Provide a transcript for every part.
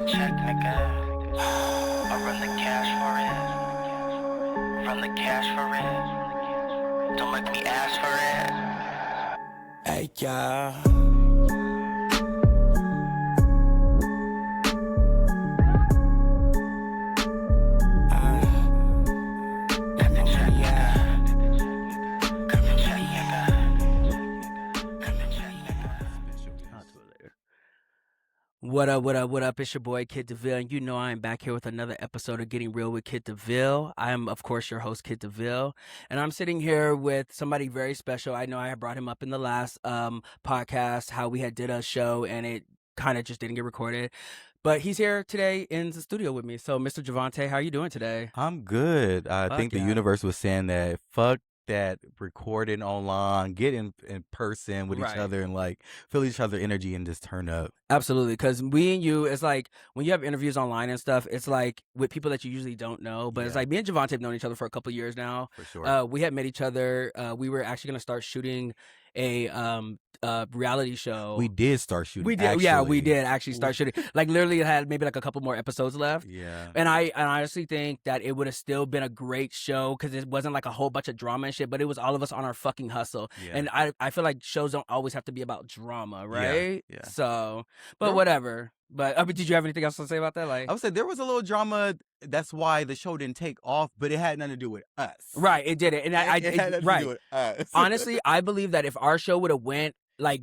Check, nigga. I run the cash for it. Run the cash for it. Don't make me ask for it. Hey, yeah. What up, what up, what up? It's your boy, Kid DeVille, and you know I am back here with another episode of Getting Real with Kid DeVille. I am, of course, your host, Kid DeVille, and I'm sitting here with somebody very special. I know I had brought him up in the last podcast, how we had did a show, and it kind of just didn't get recorded. But he's here today in the studio with me. So, Mr. Javontae, how are you doing today? I'm good. I think the universe was saying that fuck that recording online, get in person with each other and like feel each other energy and just turn up. Absolutely, because we and you, it's like when you have interviews online and stuff, it's like with people that you usually don't know, but it's like me and Javontae have known each other for a couple of years now. For sure. We had met each other. We were actually going to start shooting a reality show. We did start shooting. We did, actually. yeah, we did actually start shooting. Like literally, it had maybe like a couple more episodes left. Yeah, and I honestly think that it would have still been a great show because it wasn't like a whole bunch of drama and shit, but it was all of us on our fucking hustle. Yeah. And I feel like shows don't always have to be about drama, right? Yeah. So, but whatever. But did you have anything else to say about that? Like, I would say there was a little drama. That's why the show didn't take off, but it had nothing to do with us. Right, it didn't. And it had nothing to do with us. Honestly, I believe that if our show would have went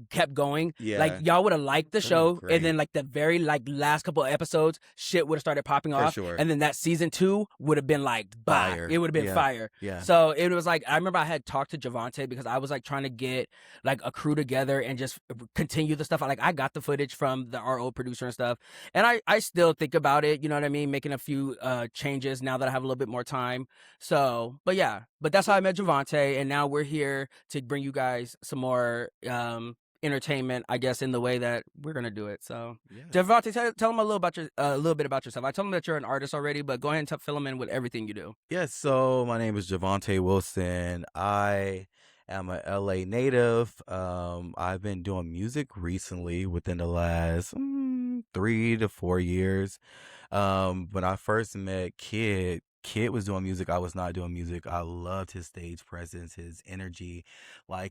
kept going, Yeah. y'all would have liked the show, great. and then the very last couple of episodes, shit would have started popping off, sure. and then that season 2 would have been Fire. It would have been fire. Yeah. So it was I remember I had talked to Javontae because I was trying to get a crew together and just continue the stuff. I got the footage from our old producer and stuff, and I still think about it. You know what I mean? Making a few changes now that I have a little bit more time. So, but yeah, that's how I met Javontae, and now we're here to bring you guys some more entertainment, I guess, in the way that we're gonna do it. So, Javontae, tell them a little bit about yourself. I told them that you're an artist already, but go ahead and fill them in with everything you do. Yes. So my name is Javontae Wilson. I am a LA native. I've been doing music recently within the last 3 to 4 years. When I first met Kid was doing music. I was not doing music. I loved his stage presence, his energy,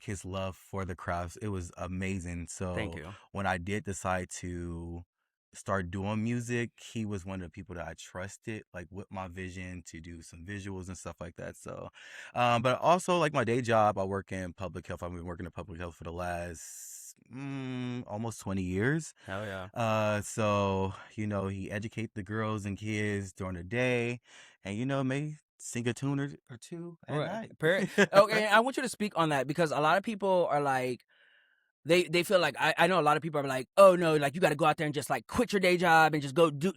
his love for the craft. It was amazing. So Thank you. when I did decide to start doing music, he was one of the people that I trusted, with my vision to do some visuals and stuff like that. So, but also my day job, I work in public health. I've been working in public health for the last almost 20 years. Hell yeah. So, he educate the girls and kids during the day, and, may sing a tune or two at night. Okay, I want you to speak on that because a lot of people are they feel I know a lot of people are oh no, you got to go out there and just quit your day job and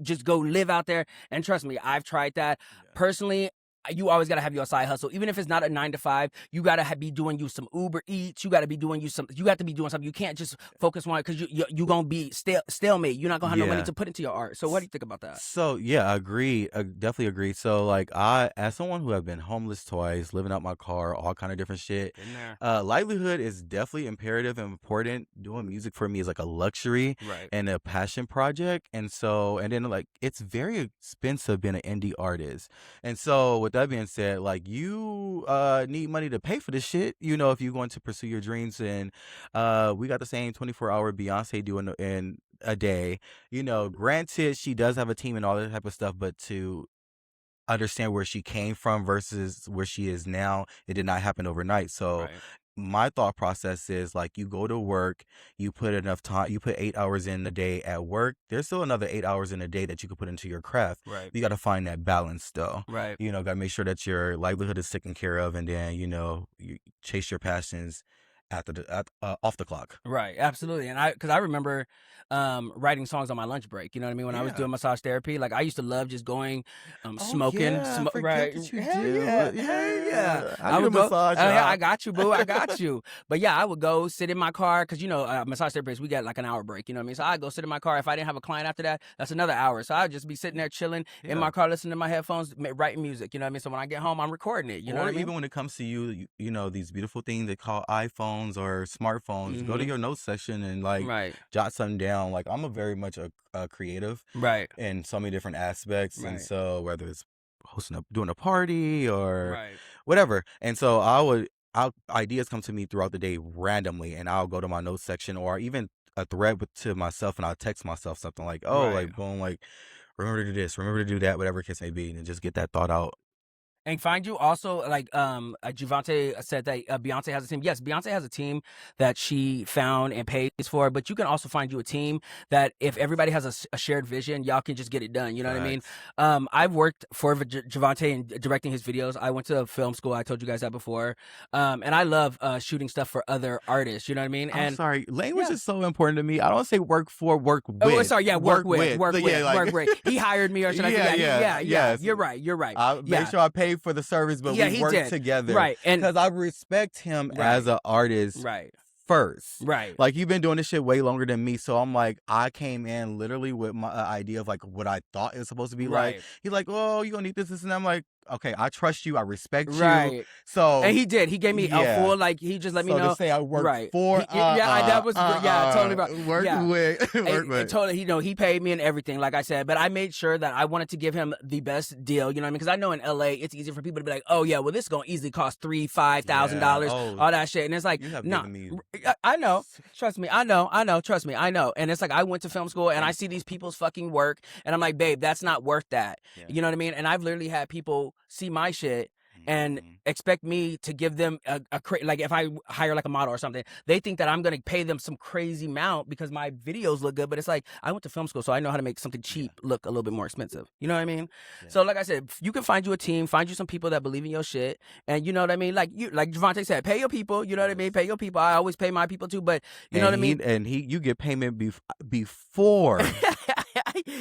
just go live out there. And trust me, I've tried that. Personally, you always got to have your side hustle. Even if it's not a 9 to 5, you got to be doing you some Uber Eats. You got to be doing you got to be doing something. You can't just focus on it because you going to be stalemate. You're not going to have no money to put into your art. So what do you think about that? So yeah, I agree. I definitely agree. So I, as someone who have been homeless twice, living out my car, all kind of different shit, livelihood is definitely imperative and important. Doing music for me is a luxury and a passion project. And then it's very expensive being an indie artist. And so with that being said, you need money to pay for this shit, if you're going to pursue your dreams. And we got the same 24-hour Beyonce doing in a day. Granted, she does have a team and all that type of stuff, but to understand where she came from versus where she is now, it did not happen overnight. So my thought process is you go to work, you put enough time, you put 8 hours in a day at work. There's still another 8 hours in a day that you could put into your craft. You got to find that balance though. Got to make sure that your livelihood is taken care of, and then you chase your passions off the clock. Right, absolutely. And because I remember writing songs on my lunch break. You know what I mean? When I was doing massage therapy, I used to love just going smoking. I Right? that you Hell do. yeah, Yeah. I would would go. massage. I got you, boo. I got you. But yeah, I would go sit in my car because massage therapists, we got an hour break. You know what I mean? So I'd go sit in my car. If I didn't have a client after that, that's another hour. So I'd just be sitting there chilling in my car, listening to my headphones, writing music. You know what I mean? So when I get home, I'm recording it. You know what I mean? Even when it comes to you know these beautiful things they call iPhones iPhones or smartphones, go to your notes section and like Right. jot something down. Like I'm a very much a creative Right. in so many different aspects, and Right. so whether it's doing a party or Right. whatever, and so ideas come to me throughout the day randomly, and I'll go to my notes section or even a thread to myself, and I'll text myself something like, oh, Right. like boom, like remember to do this, remember to do that, whatever case may be, and just get that thought out. And find you also like Javontae said that Beyonce has a team. Yes, Beyonce has a team that she found and pays for, but you can also find you a team that if everybody has a shared vision, y'all can just get it done. You know what I mean? I've worked for Javontae in directing his videos. I went to film school. I told you guys that before. And I love shooting stuff for other artists. You know what I mean? I'm And sorry, language is so important to me. I don't say work for, work with. oh, sorry, yeah, work with. Work With. He hired me or something. Yeah. You're right. I make sure I pay for the service, but we work together, right? And because I respect him as an artist, right? First, right? Like you've been doing this shit way longer than me, so I'm like, I came in literally with my idea of like what I thought it was supposed to be like. He's like, oh, you gonna need this, and I'm like, okay, I trust you, I respect you. So and he did. He gave me a full like. He just let me know. To say I work for. That was totally right. Work with. Totally. He paid me and everything, like I said. But I made sure that I wanted to give him the best deal. You know what I mean? Because I know in LA it's easy for people to be like, oh yeah, well this is gonna easily cost $3,000-$5,000, all that shit, and it's like, no, I know. Trust me, I know. Trust me, I know. And it's like I went to film school and I see these people's fucking work, and I'm like, babe, that's not worth that. You know what I mean? And I've literally had people see my shit and expect me to give them like if I hire like a model or something, they think that I'm gonna pay them some crazy amount because my videos look good. But it's like I went to film school, so I know how to make something cheap look a little bit more expensive. You know what I mean? So like I said, you can find you a team, find you some people that believe in your shit, and you know what I mean. Like Javontae said, pay your people. You know what I mean? Pay your people. I always pay my people too, but you know what I mean. And you get payment before.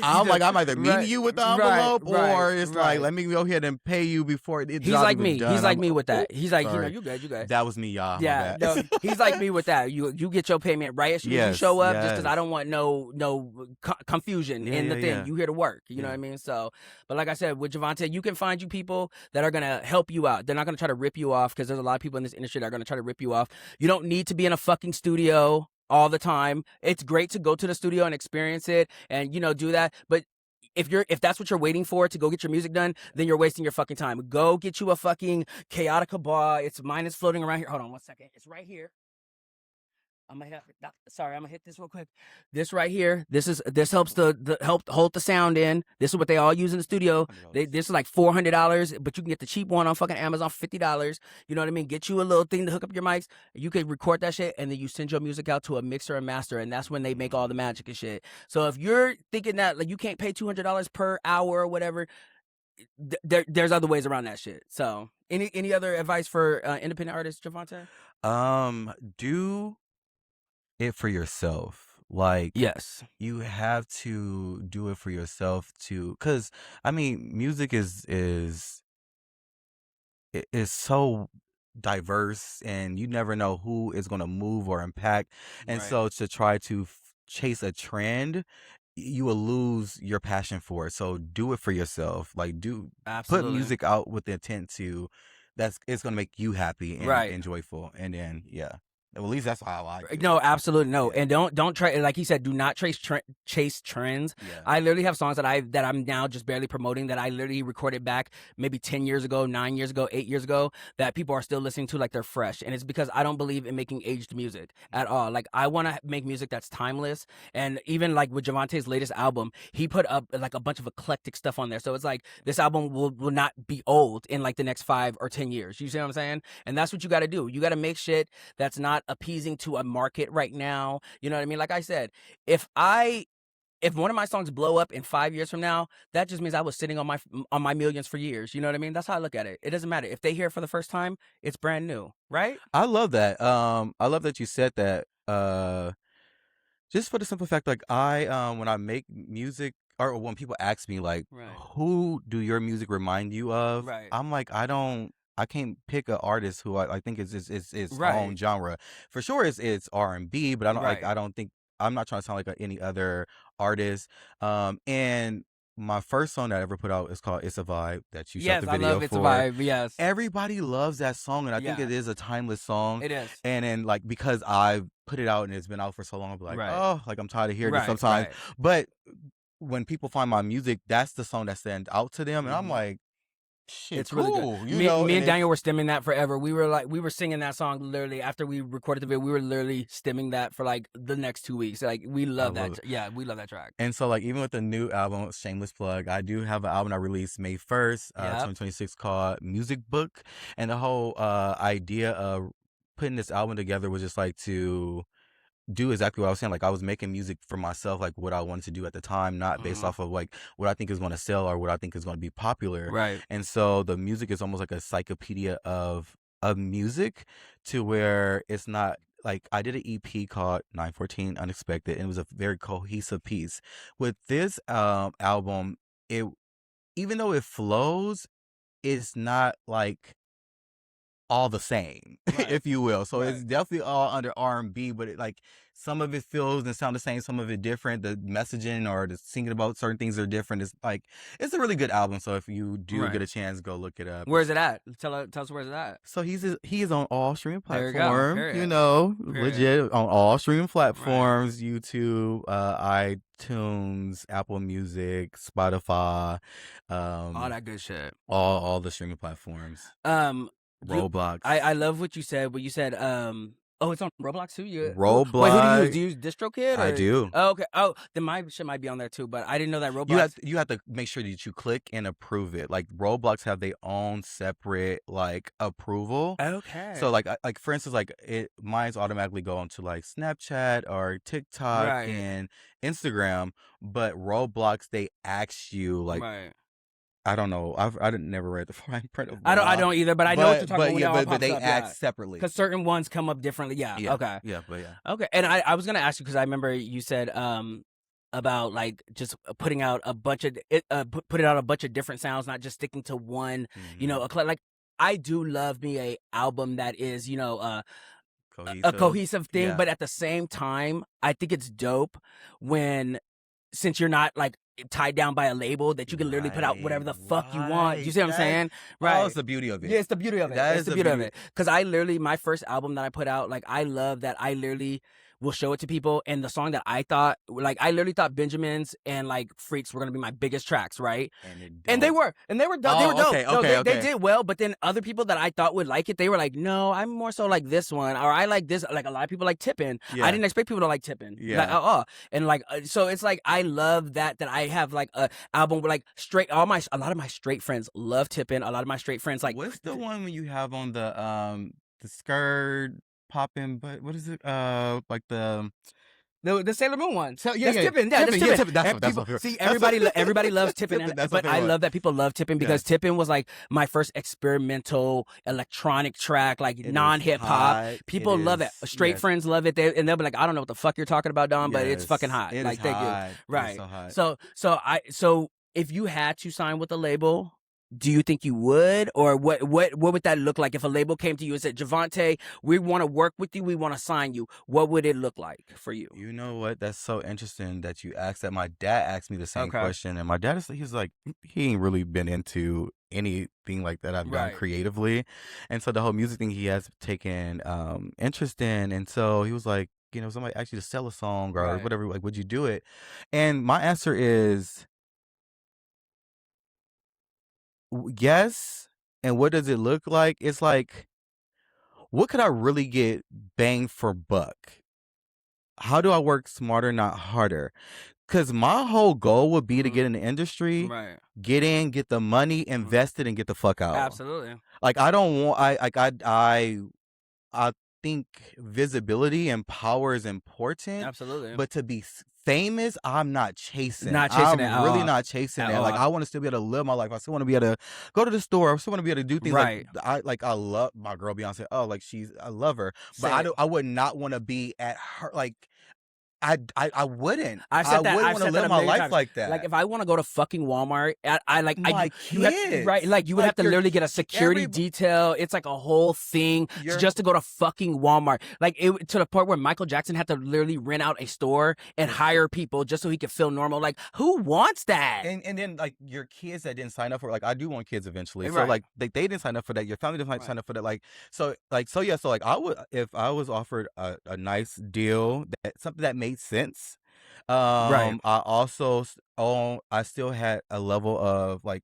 I'm like, I'm either meeting you with the envelope or it's like, let me go ahead and pay you before it's He's like me. He's like me with that. He's like, you good. That was me, y'all. Yeah, no, he's like me with that. You get your payment right as soon as you show up, just because I don't want no confusion in the thing. You here to work. You know what I mean? So, but like I said, with Javontae, you can find you people that are gonna help you out. They're not gonna try to rip you off, because there's a lot of people in this industry that are gonna try to rip you off. You don't need to be in a fucking studio all the time. It's great to go to the studio and experience it and do that, but if that's what you're waiting for to go get your music done, then you're wasting your fucking time. Go get you a fucking Chaotica bar. Mine is floating around here. Hold on 1 second. It's right here. I'm gonna hit this real quick. This right here. This helps help hold the sound in. This is what they all use in the studio. This is like $400, but you can get the cheap one on fucking Amazon for $50. You know what I mean? Get you a little thing to hook up your mics. You can record that shit, and then you send your music out to a mixer and master, and that's when they make all the magic and shit. So if you're thinking that like you can't pay $200 per hour or whatever, there's other ways around that shit. So any other advice for independent artists, Javontae? Do it for yourself. Like, yes, you have to do it for yourself too, because I mean, music is so diverse, and you never know who is going to move or impact, and so to try to chase a trend, you will lose your passion for it. So do it for yourself. Like, put music out with the intent it's going to make you happy and joyful, and then well, at least that's how I like it. No, absolutely no. And don't try, like he said, do not chase trends. I literally have songs that I'm now just barely promoting, that I literally recorded back maybe 10 years ago, 9 years ago, 8 years ago, that people are still listening to like they're fresh. And it's because I don't believe in making aged music at all. Like, I want to make music that's timeless. And even like with Javontae's latest album, he put up like a bunch of eclectic stuff on there. So it's like this album will not be old in like the next 5 or 10 years. You see what I'm saying? And that's what you got to do. You got to make shit that's not appeasing to a market right now. You know what I mean? Like I said, if one of my songs blow up in 5 years from now, that just means I was sitting on my millions for years. You know what I mean? That's how I look at it. It doesn't matter. If they hear it for the first time, it's brand new, right? I love that. I love that you said that. Just for the simple fact, like when I make music, or when people ask me like, who do your music remind you of? I'm like, I can't pick an artist who I think is its own genre. For sure, it's R&B, but I don't think, I'm not trying to sound like any other artist. And my first song that I ever put out is called "It's a Vibe" that you shot Yes, the I video love It's a for. Vibe. Yes. Everybody loves that song, and I think Yeah. it is a timeless song. It is. And then like because I put it out and it's been out for so long, I'm like, Right. oh, like I'm tired of hearing it Right. sometimes. Right. But when people find my music, that's the song that stands out to them, and I'm Mhm. like, shit, It's cool. really good. You know, Me and it- Daniel were stemming that forever. We were singing that song literally after we recorded the video. We were literally stemming that for like the next 2 weeks. Like we love love that. it. Yeah, we love that track. And so, like, even with the new album, shameless plug, I do have an album I released May 1st, Yep. 2026 called Music Book. And the whole idea of putting this album together was just like to do exactly what I was saying. Like, I was making music for myself, like what I wanted to do at the time, not based off of like what I think is going to sell or what I think is going to be popular. Right. And so the music is almost like a encyclopedia of music, to where it's not like I did an EP called 914 Unexpected, and it was a very cohesive piece. With this album, it, even though it flows, it's not like all the same, Right. if you will. So Right. it's definitely all under R&B, but it, like, some of it feels and sound the same, some of it different. The messaging or the singing about certain things are different. It's like, it's a really good album. So if you do Right. get a chance, go look it up. Where's it at? Tell us where's it at. So he is on all streaming There you go. platforms, Period. you know, Period. legit on all streaming platforms, YouTube, iTunes, Apple Music, Spotify, All that good shit. all the streaming platforms. Roblox. I love what you said. What you said. Oh, it's on Roblox too. Roblox. Wait, who do you use? Do you use DistroKid? I or- do. Oh, okay. Oh, then my shit might be on there too. But I didn't know that Roblox. You have to make sure that you click and approve it. Like, Roblox have their own separate like approval. Okay. So like for instance, like mine's automatically go onto like Snapchat or TikTok Right. and Instagram, but Roblox, they ask you like, Right. I don't know, I didn't never read the fine print of I don't either, but I know what you're talking about. When it all but they pops up, ask separately. because certain ones come up differently. Yeah. Yeah. Okay. Yeah, but yeah. Okay. And I was gonna ask you because I remember you said about like just putting out a bunch of putting out a bunch of different sounds, not just sticking to one. You know, like I do love me a album that is, you know, a cohesive thing, Yeah. but at the same time, I think it's dope when, since you're not like tied down by a label, that you can literally put out whatever the fuck you want. You see what I'm saying? Right. Oh, it's the beauty of it. Yeah, it's the beauty of it. That It's is the the beauty of beauty. it. Because I literally, my first album that I put out, like, I love that I literally will show it to people. And the song that I thought, like, I literally thought Benjamins and, like, Freaks were going to be my biggest tracks, right? And they were. And they were dope. Oh, They were dope. okay, No, okay, they okay. did well. But then other people that I thought would like it, they were like, no, I'm more so like this one. Or I like this. Like, a lot of people like Tippin'. Yeah. I didn't expect people to like Tippin'. Yeah. Like, and like, so it's like, I love that I have like a album where like straight, a lot of my straight friends love Tippin'. A lot of my straight friends like. What's the one when you have on the skirt popping, but what is it? Like the Sailor Moon one. So, That's Tippin'. Yeah, that's Tippin', yeah, Tippin'. Tippin'. That's And what- that's people- what- See, that's everybody loves Tippin'. Tippin', that's But what I it was. love that people love Tippin' because Tippin' was like my first experimental electronic track, like It is non-hip hop. hot. People It love it. is- Straight yes. friends love it. And they'll be like, I don't know what the fuck you're talking about, Don, but it's Yes. fucking hot. It Like, is thank hot. you. It is Right. so hot. So if you had to sign with a label, do you think you would? Or what would that look like if a label came to you and said, Javontae, we want to work with you, we want to sign you? What would it look like for you? You know what? That's so interesting that you asked that. My dad asked me the same question, and my dad he's like, he ain't really been into anything like that I've done Right. creatively, and so the whole music thing he has taken interest in, and so he was like, you know, somebody asked you to sell a song or Right. whatever, like, would you do it? And my answer is yes. And what does it look like? It's like, what could I really get bang for buck? How do I work smarter, not harder? Because my whole goal would be to get in the industry, Right. get in, get the money, invest it, and get the fuck out. Absolutely. Like, I don't want. I think visibility and power is important. Absolutely. But to be famous, I'm not chasing. Not chasing I'm it at really all. not chasing At it. Like, all. I want to still be able to live my life. I still want to be able to go to the store. I still want to be able to do things. Right. Like, I love my girl Beyonce. Oh, like I love her. But I would not want to be at her. Like, I wouldn't. I've I said that. wouldn't I've want to said that live a my million life times. like that. Like if I want to go to fucking Walmart, My you have, right? kids, Like you would have to your literally get a security detail. It's like a whole thing just to go to fucking Walmart. Like it to the point where Michael Jackson had to literally rent out a store and hire people just so he could feel normal. Like who wants that? And then like your kids that didn't sign up for it, like I do want kids eventually. So Right. like they didn't sign up for that. Your family didn't sign up for that. Like so yeah. So like I would, if I was offered a nice deal, that something that made sense. Right. I also I still had a level of like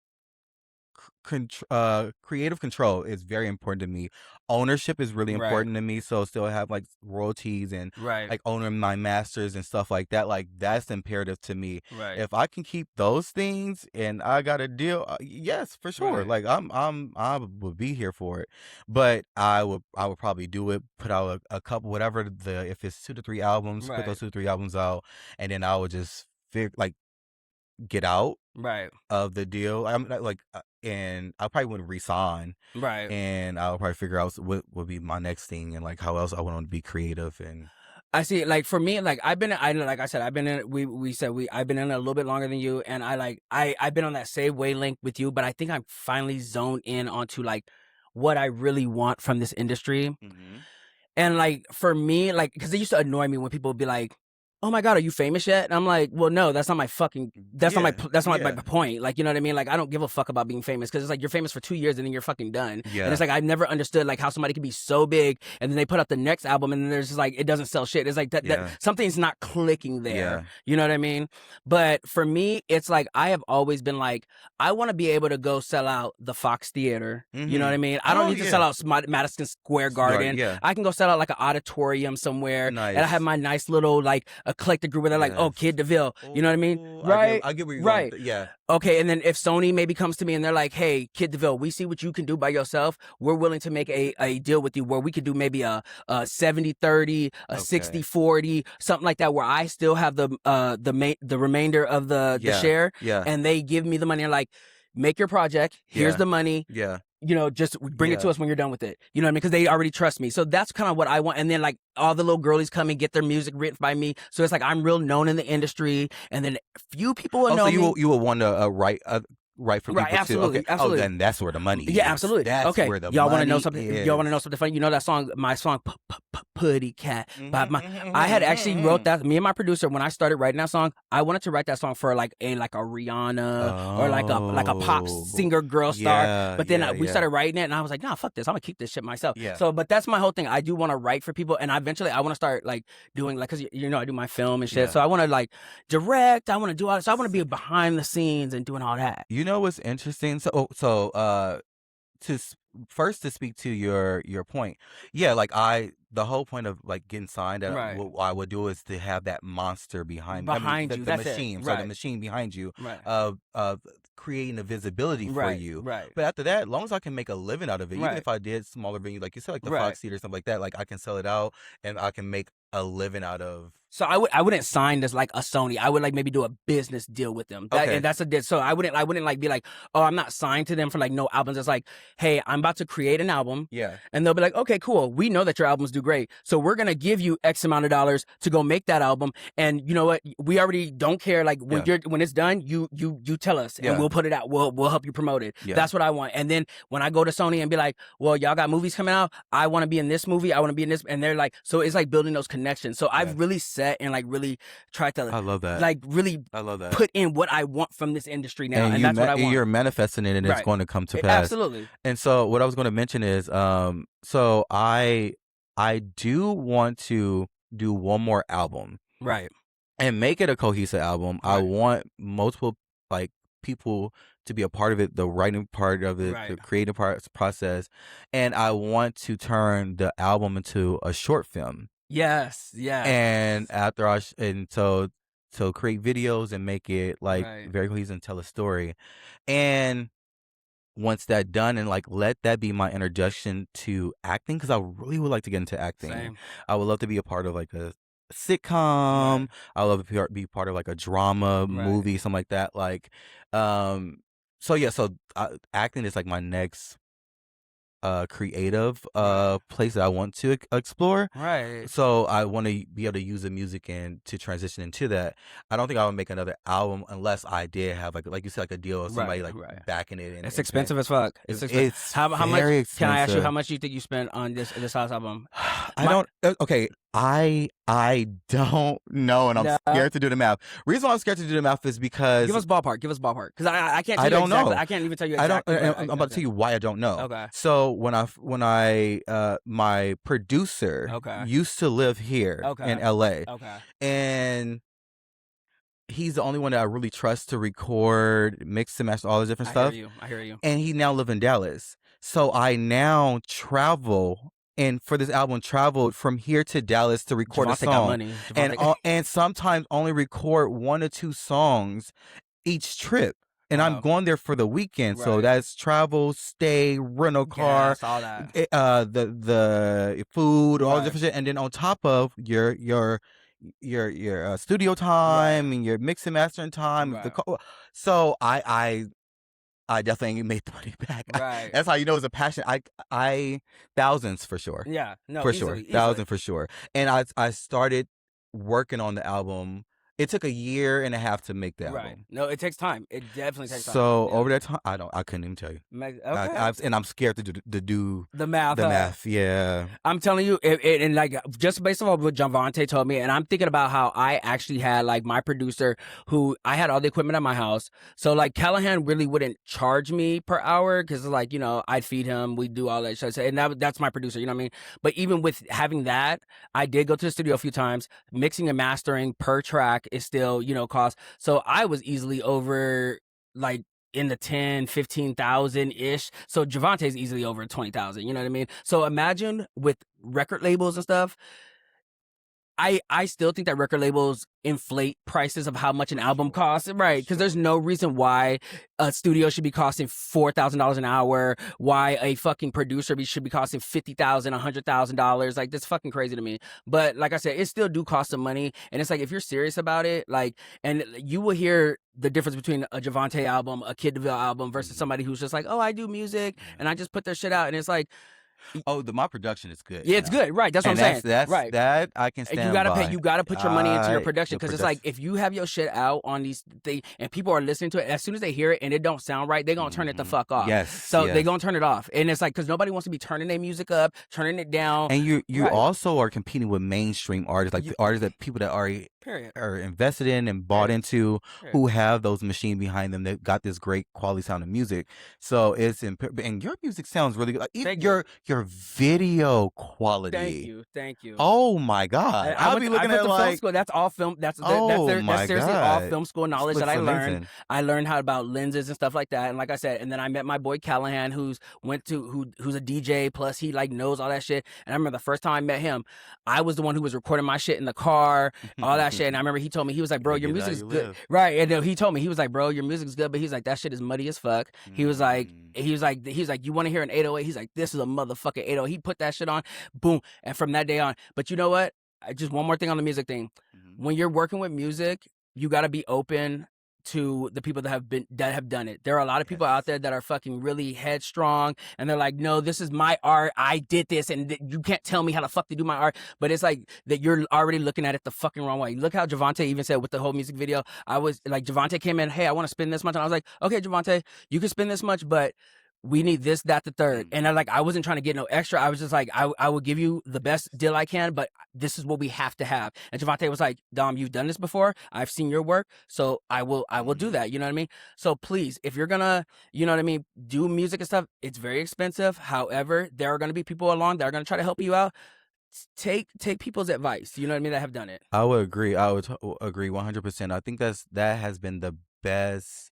creative control is very important to me. Ownership is really Right. important to me. So still have like royalties and Right. like owning my masters and stuff like that. Like that's imperative to me. Right. If I can keep those things and I got a deal, yes, for sure. Right. Like I would be here for it. But I would probably do it, put out a couple, whatever if it's 2 to 3 albums, put those 2 to 3 albums out, and then I would just get out Right. of the deal. I'm like, and I probably wouldn't resign. Right. And I'll probably figure out what would be my next thing and like how else I want to be creative. And I see, like for me, like I've been in it a little bit longer than you, and I've been on that same wavelength with you, but I think I'm finally zoned in onto like what I really want from this industry. And like for me, like because it used to annoy me when people would be like, "Oh my God, are you famous yet?" And I'm like, "Well, no, that's not my point." Like, you know what I mean? Like, I don't give a fuck about being famous because it's like you're famous for 2 years and then you're fucking done. Yeah. And it's like I've never understood like how somebody can be so big and then they put out the next album and then there's just like it doesn't sell shit. It's like that something's not clicking there. Yeah. You know what I mean? But for me, it's like I have always been like I want to be able to go sell out the Fox Theater. You know what I mean? I don't need to sell out Madison Square Garden. Yeah. I can go sell out like an auditorium somewhere. Nice. And I have my nice little like eclectic group where they're like, "Oh, Kid DeVille," you know what I mean? Right? I get where you're right. going. Yeah. Okay, and then if Sony maybe comes to me and they're like, "Hey, Kid DeVille, we see what you can do by yourself. We're willing to make a deal with you where we could do maybe a 70-30, a 60-40, something like that, where I still have the remainder of the share, and they give me the money and like, make your project. Here's the money. Yeah. You know, just bring it to us when you're done with it. You know what I mean? Because they already trust me. So that's kind of what I want. And then like all the little girlies come and get their music written by me. So it's like I'm real known in the industry. And then few people will know me. You will want to write for people absolutely, too. Okay. Absolutely. Oh, then that's where the money is. Yeah, absolutely. That's okay. where the y'all money want to know something? is. Y'all want to know something funny? You know that song, my song, Putty Cat. I had actually wrote that. Me and my producer, when I started writing that song, I wanted to write that song for like a Rihanna or like a pop singer girl star. But then we started writing it, and I was like, nah, fuck this. I'm gonna keep this shit myself. Yeah. So, but that's my whole thing. I do want to write for people, and eventually I want to start like doing like, cause you know I do my film and shit. Yeah. So I want to like direct. I want to do all. So I want to be behind the scenes and doing all that. You know what's interesting? To speak to your point, like the whole point of like getting signed, what I would do is to have that monster behind you, the machine, so the machine behind you, of creating a visibility for you. Right. But after that, as long as I can make a living out of it, even if I did smaller venue, like you said, like the Fox Theater or something like that, like I can sell it out and I can make a living out of. So I wouldn't sign as like a Sony. I would like maybe do a business deal with them. And that's so I wouldn't like be like, oh, I'm not signed to them for like no albums. It's like, hey, I'm about to create an album. Yeah. And they'll be like, okay, cool. We know that your albums do great. So we're gonna give you X amount of dollars to go make that album. And you know what? We already don't care. Like when it's done, you tell us and we'll put it out. We'll help you promote it. Yeah. That's what I want. And then when I go to Sony and be like, well, y'all got movies coming out. I want to be in this movie. I want to be in this. And they're like, so it's like building those connections. So I've really set and like really tried to I love that. Like really I love that. Put in what I want from this industry now. And that's what I want. You're manifesting it and it's going to come to pass. Absolutely. And so what I was going to mention is so I do want to do one more album. Right. And make it a cohesive album. I want multiple like people to be a part of it, the writing part of it, the creative process, and I want to turn the album into a short film. Yes. And after so create videos and make it like very cohesive and tell a story. And once that's done, and like let that be my introduction to acting, because I really would like to get into acting. Same. I would love to be a part of like a sitcom. I love to be part of like a drama movie, something like that. Like, so acting is like my next creative place that I want to explore. Right. So I want to be able to use the music and to transition into that. I don't think I would make another album unless I did have like you said, like a deal or somebody backing it. And it's expensive as fuck. It's expensive. It's how much? expensive. Can I ask you how much you think you spent on this last album? I don't. Okay, I don't know, and I'm scared to do the math. Reason why I'm scared to do the math is because give us ballpark, because I can't. Tell I don't exactly, know. I can't even tell you exactly. I'm about to tell you why I don't know. Okay. So when I my producer used to live here in LA. Okay. And he's the only one that I really trust to record, mix and master all this different stuff. I hear you. And he now lives in Dallas. So I now travel, and for this album, traveled from here to Dallas to record a song. And sometimes only record 1 or 2 songs each trip. And I'm going there for the weekend, so that's travel, stay, rental car, all that. The food, all the different shit, and then on top of your studio time and your mix and mastering time. So I definitely made the money back. That's how you know it's a passion. I thousands for sure. Yeah, no, for easily, sure, thousands for sure. And I started working on the album. It took 1.5 years to make the album. No, it takes time. It definitely takes time. So over that time, I couldn't even tell you. And I'm scared to do the math. The math, yeah. I'm telling you, and like just based on what Javontae told me, and I'm thinking about how I actually had like my producer, who I had all the equipment at my house. So like Callahan really wouldn't charge me per hour because like I'd feed him, we do all that shit, and that's my producer. You know what I mean? But even with having that, I did go to the studio a few times. Mixing and mastering per track is still cost. So I was easily over like in the 10,000-15,000 ish. So Javontae's easily over 20,000. You know what I mean? So imagine with record labels and stuff. I still think that record labels inflate prices of how much an album costs, right? Because there's no reason why a studio should be costing $4,000 an hour, why a fucking producer should be costing $50,000, $100,000. Like, that's fucking crazy to me. But like I said, it still do cost some money, and it's like if you're serious about it, like, and you will hear the difference between a Javontae album, a Kid DeVille album, versus somebody who's just like, oh, I do music and I just put their shit out, and it's like. My production is good. Yeah, it's good, right? That's what I'm saying. That's right. That I can stand by. You gotta put your money into your production, because it's like if you have your shit out on these things and people are listening to it, as soon as they hear it and it don't sound right, they're gonna turn it the fuck off. So they're gonna turn it off, and it's like because nobody wants to be turning their music up, turning it down. And you also are competing with mainstream artists, like the artists that people that are invested in and bought into, who have those machines behind them that got this great quality sound of music. So it's and your music sounds really good. Like, even your video quality. Thank you. Oh my God! I'll be looking at like film school. That's all film. That's seriously all film school knowledge that I learned. Amazing. I learned how about lenses and stuff like that. And like I said, and then I met my boy Callahan, who's a DJ. Plus he like knows all that shit. And I remember the first time I met him, I was the one who was recording my shit in the car, all that shit. And I remember he told me, he was like, bro, your music is good. Right. And then he told me, he was like, bro, your music's good, but he's like, that shit is muddy as fuck. He was like, you want to hear an 808? He's like, this is a motherfucking 808. He put that shit on, boom. And from that day on, but you know what? Just one more thing on the music thing. When you're working with music, you got to be open to the people that have done it. There are a lot of people out there that are fucking really headstrong, and they're like, no, this is my art, I did this, and you can't tell me how the fuck to do my art. But it's like that you're already looking at it the fucking wrong way. Look how Javontae even said with the whole music video. I was like, Javontae came in, hey, I want to spend this much, and I was like, okay, Javontae, you can spend this much, but we need this, that, the third. And I wasn't trying to get no extra. I was just like, I will give you the best deal I can, but this is what we have to have. And Javontae was like, Dom, you've done this before. I've seen your work. So I will do that. You know what I mean? So please, if you're gonna, you know what I mean, do music and stuff, it's very expensive. However, there are going to be people along that are going to try to help you out. Take people's advice. You know what I mean? That have done it. I would agree. I would agree 100%. I think that has been the best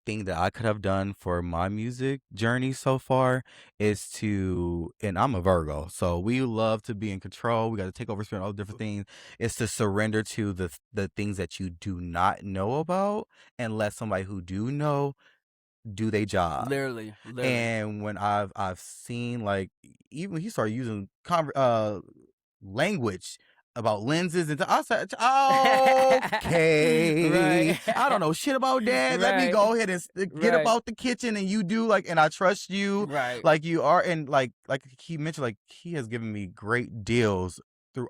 thing that I could have done for my music journey so far is and I'm a Virgo, so we love to be in control. We got to take over, all the different things. Is to surrender to the things that you do not know about and let somebody who do know do their job. Literally. And when I've seen, like, even when he started using language about lenses and I said, okay, Right. I don't know shit about that. Let me Right. go ahead and get Right. about the kitchen, and you do and I trust you, Right. like you are, and like he mentioned, like he has given me great deals through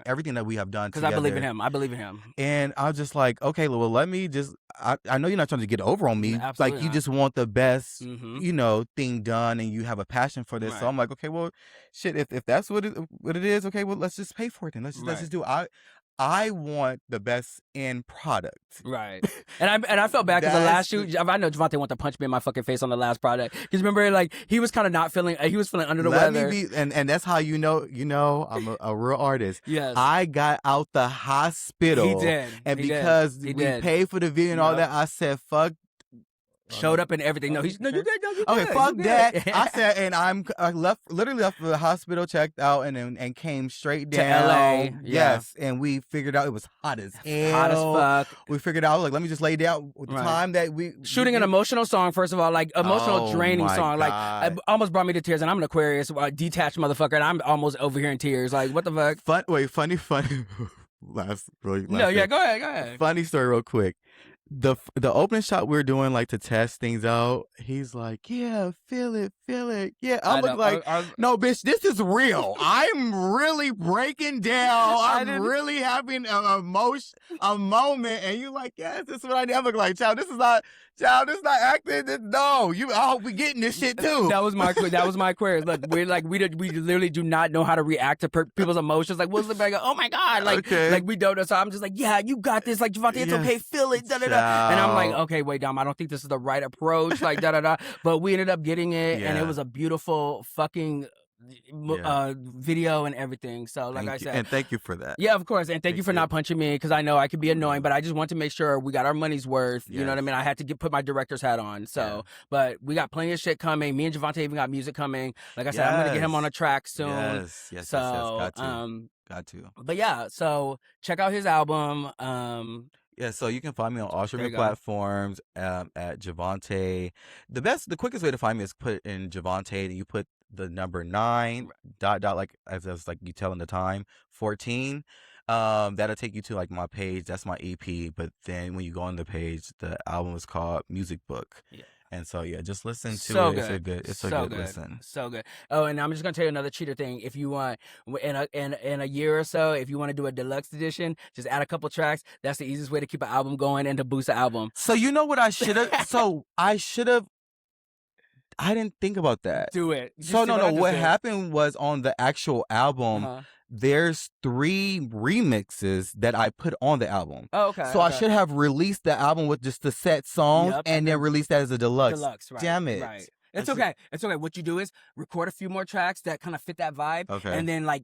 everything that we have done Because together. I believe in him. I believe in him. And I was just like, okay, well, let me just. I know you're not trying to get over on me. Absolutely Like you not. just want the best, Mhm. thing done, and you have a passion for this. So Right. I'm like, okay, well, shit. If that's what it is, okay, well, let's just pay for it then. Let's Right. just do it. I want the best end product. Right. And I felt bad because the last That's shoot, I know Javontae wanted to punch me in my fucking face on the last project. Because remember, like, he was kind of not feeling, he was feeling under the Let weather. me be, and that's how I'm a real artist. Yes. I got out the hospital. He did. And He did. because we paid for the video and all Yep. that, I said, fuck. Showed up and everything. No, you good. No, you Okay, good. fuck You that. good. I said, and I literally left the hospital, checked out, and came straight To down. LA, yeah. Yes, and we figured out it was hot as hell. Hot as fuck. We figured out, like, let me just lay down with the Right. time that we Shooting an emotional song, first of all, like emotional draining my song. Like, God. it almost brought me to tears. And I'm an Aquarius, detached motherfucker, and I'm almost over here in tears. Like, what the fuck? funny. last No, yeah, thing. go ahead. Funny story, real quick. The opening shot we were doing, like, to test things out, he's like, yeah, feel it. Yeah, I'm looking like, no, bitch, this is real. I'm really breaking down. I'm really having a moment, and you like, yes, this is what I need. I'm looking like, child, this is not acting. No, I hope we getting this shit too. That was my Aquarius. Look, we literally do not know how to react to people's emotions. Like, we'll look back, oh my God, like, Okay. like we don't know. So I'm just like, yeah, you got this. Like, Javontae, it's Yes, okay, feel it. Da da da. And I'm like, okay, wait, Dom, I don't think this is the right approach. Like, da da da. But we ended up getting it, and it was a beautiful fucking video and everything. So, like I said, and thank you for that. yeah, of course, and thank you for not punching me, because I know I could be annoying, but I just want to make sure we got our money's worth. You know what I mean? I had to put my director's hat on. So, but we got plenty of shit coming. Me and Javontae even got music coming. Like I said, I'm gonna get him on a track soon. Yes. So, got to. But yeah, so check out his album. Yeah, so you can find me on all streaming There you go. platforms at Javontae. The quickest way to find me is put in Javontae, and you put the number 9 ... like as like you telling the time 14. That'll take you to like my page. That's my EP. But then when you go on the page, the album is called Music Book. Yeah. And so yeah, just listen to So it. good. It's a good listen. So good. Oh, and I'm just gonna tell you another cheater thing. If you want, in a year or so, if you want to do a deluxe edition, just add a couple tracks. That's the easiest way to keep an album going and to boost the album. So you know what I should have. I didn't think about that. Do it. So no. What happened was, on the actual album, there's 3 remixes that I put on the album. Oh, okay. So I should have released the album with just the set songs, and then released that as a deluxe. Right. Damn it. Right. It's okay. It's okay. What you do is record a few more tracks that kind of fit that vibe. Okay. And then, like,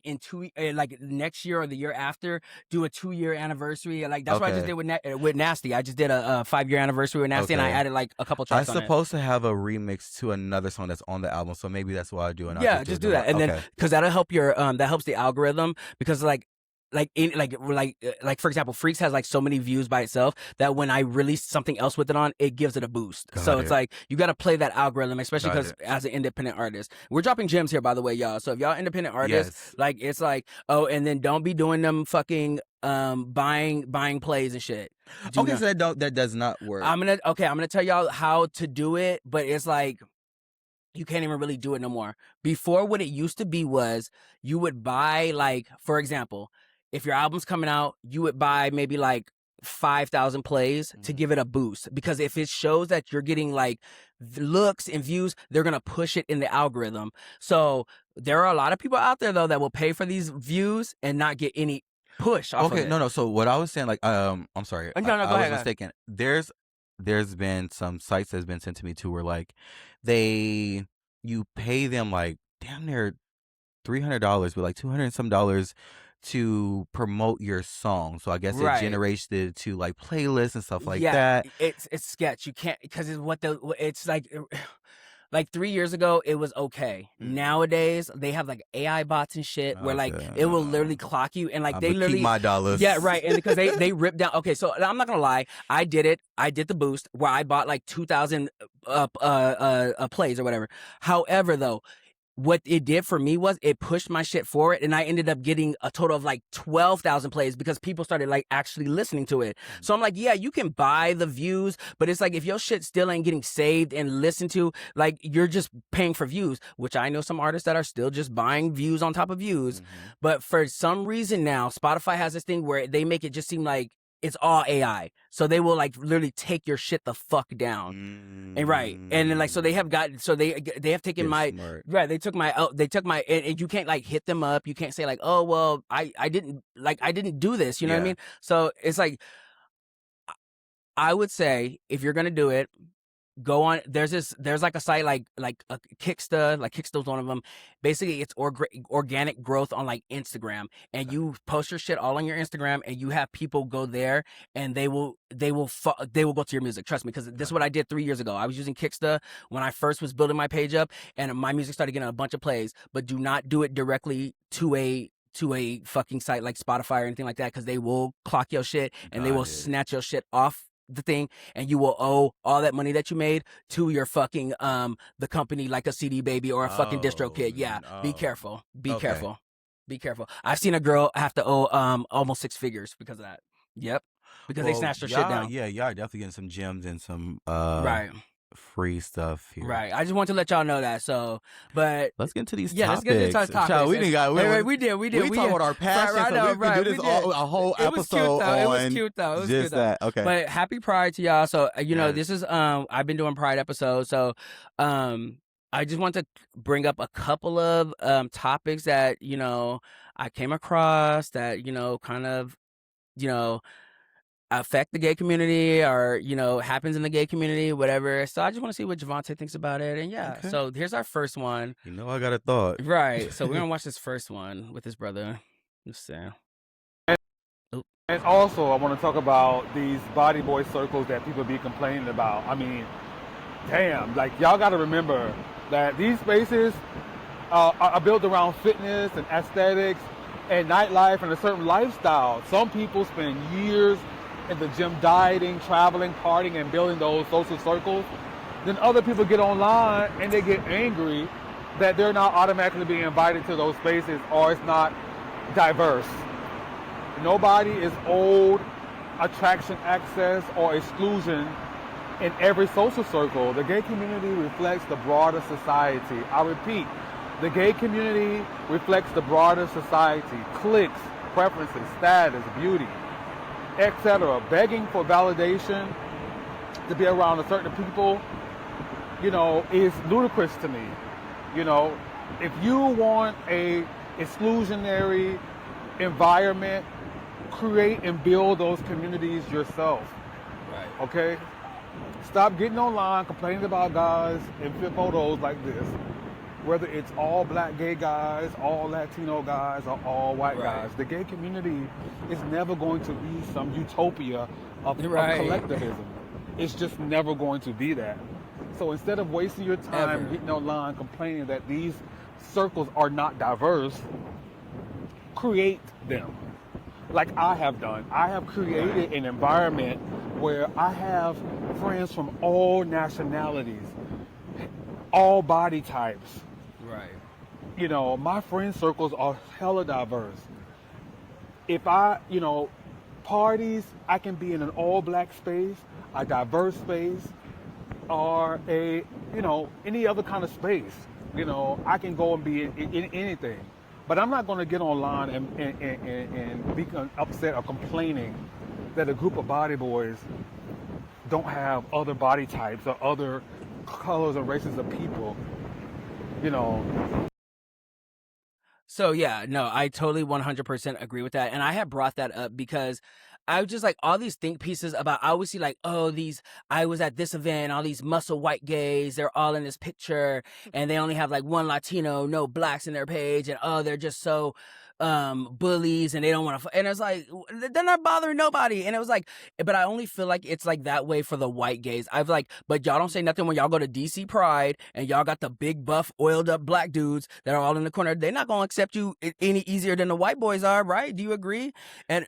like next year or the year after, do a 2-year anniversary. Like, that's what I just did with Nasty. I just did a 5-year anniversary with Nasty, and I added like a couple tracks on it. I'm supposed to have a remix to another song that's on the album, so maybe that's what I do. And yeah, just do that, and then because that'll help your that helps the algorithm, because like for example, Freaks has like so many views by itself that when I release something else with it on, it gives it a boost. It's like you got to play that algorithm, especially because as an independent artist, we're dropping gems here, by the way, y'all. So if y'all independent artists, like, it's like, oh, and then don't be doing them fucking buying plays and shit. So that does not work. I'm gonna tell y'all how to do it, but it's like, you can't even really do it no more. Before, what it used to be was you would buy, like, for example, if your album's coming out, you would buy maybe like 5,000 plays to give it a boost. Because if it shows that you're getting like looks and views, they're going to push it in the algorithm. So there are a lot of people out there, though, that will pay for these views and not get any push off of it. No. So what I was saying, like, I'm sorry. No, go I was ahead. mistaken. There's been some sites that's been sent to me too, where like you pay them like damn near $300, but like $200 and some to promote your song. So I guess it generates it to like playlists and stuff like that. It's sketch. You can't, because it's like 3 years ago, it was okay. Nowadays, they have like AI bots and shit where like it will literally clock you, and like they literally keep my dollars. Yeah, right. And because they ripped down. Okay, so I'm not gonna lie, I did it. I did the boost where I bought like 2,000 plays or whatever. However, though, what it did for me was it pushed my shit forward, and I ended up getting a total of like 12,000 plays because people started like actually listening to it. So I'm like, yeah, you can buy the views, but it's like if your shit still ain't getting saved and listened to, like you're just paying for views, which I know some artists that are still just buying views on top of views. But for some reason now, Spotify has this thing where they make it just seem like it's all AI. So they will like literally take your shit the fuck down. And right. And then like, so they have gotten, so they have taken my, right. They took my, and you can't like hit them up. You can't say like, oh, well, I didn't do this. You know what I mean? So it's like, I would say if you're going to do it, go on. There's like a site like a Kicksta, like Kicksta's one of them. Basically, it's organic growth on like Instagram, and you post your shit all on your Instagram, and you have people go there, and they will go to your music. Trust me, because this is what I did 3 years ago. I was using Kicksta when I first was building my page up, and my music started getting a bunch of plays. But do not do it directly to a fucking site like Spotify or anything like that, because they will clock your shit and they will snatch your shit off the thing, and you will owe all that money that you made to your fucking the company, like a CD Baby or a fucking DistroKid. Yeah, be careful. Be careful. I've seen a girl have to owe almost 6 figures because of that. Yep, because they snatched her shit down. Yeah, y'all are definitely getting some gems and some right. free stuff here. Right. I just want to let y'all know that. So, but let's get into these topics. Let's get into these topics. Child, we did. We talk about our passion. Right, so we can do this a whole episode on it was cute though. It was just cute, that. Okay. But happy Pride to y'all. So you know, this is I've been doing Pride episodes. So I just want to bring up a couple of topics that I came across that kind of affect the gay community or happens in the gay community, whatever. So I just want to see what Javontae thinks about it. And so here's our first one. I got a thought. Right. So we're gonna watch this first one with his brother. Let's see. And also I want to talk about these body boy circles that people be complaining about. I mean, damn, like y'all got to remember that these spaces are built around fitness and aesthetics and nightlife and a certain lifestyle. Some people spend years in the gym dieting, traveling, partying, and building those social circles. Then other people get online and they get angry that they're not automatically being invited to those spaces or it's not diverse. Nobody is owed attraction, access, or exclusion in every social circle. The gay community reflects the broader society. I repeat, the gay community reflects the broader society. Cliques, preferences, status, beauty, etc. Begging for validation to be around a certain people, is ludicrous to me. If you want a exclusionary environment, create and build those communities yourself. Right. Okay? Stop getting online complaining about guys in photos like this, whether it's all black gay guys, all Latino guys, or all white guys. The gay community is never going to be some utopia of collectivism. It's just never going to be that. So instead of wasting your time getting online complaining that these circles are not diverse, create them. Like I have done. I have created an environment where I have friends from all nationalities, all body types. Right. My friend circles are hella diverse. If parties, I can be in an all black space, a diverse space, or any other kind of space. I can go and be in anything. But I'm not going to get online and be upset or complaining that a group of body boys don't have other body types or other colors or races of people. So yeah, no, I totally 100% agree with that. And I have brought that up because I was just like all these think pieces about, I always see like, oh, I was at this event, all these muscle white gays, they're all in this picture and they only have like one Latino, no blacks in their page. And oh, they're just so bullies and they don't want to, and it's like, they're not bothering nobody. And it was like, but I only feel like it's like that way for the white gays. But y'all don't say nothing when y'all go to DC Pride and y'all got the big buff oiled up black dudes that are all in the corner. They're not going to accept you any easier than the white boys are, right? Do you agree? And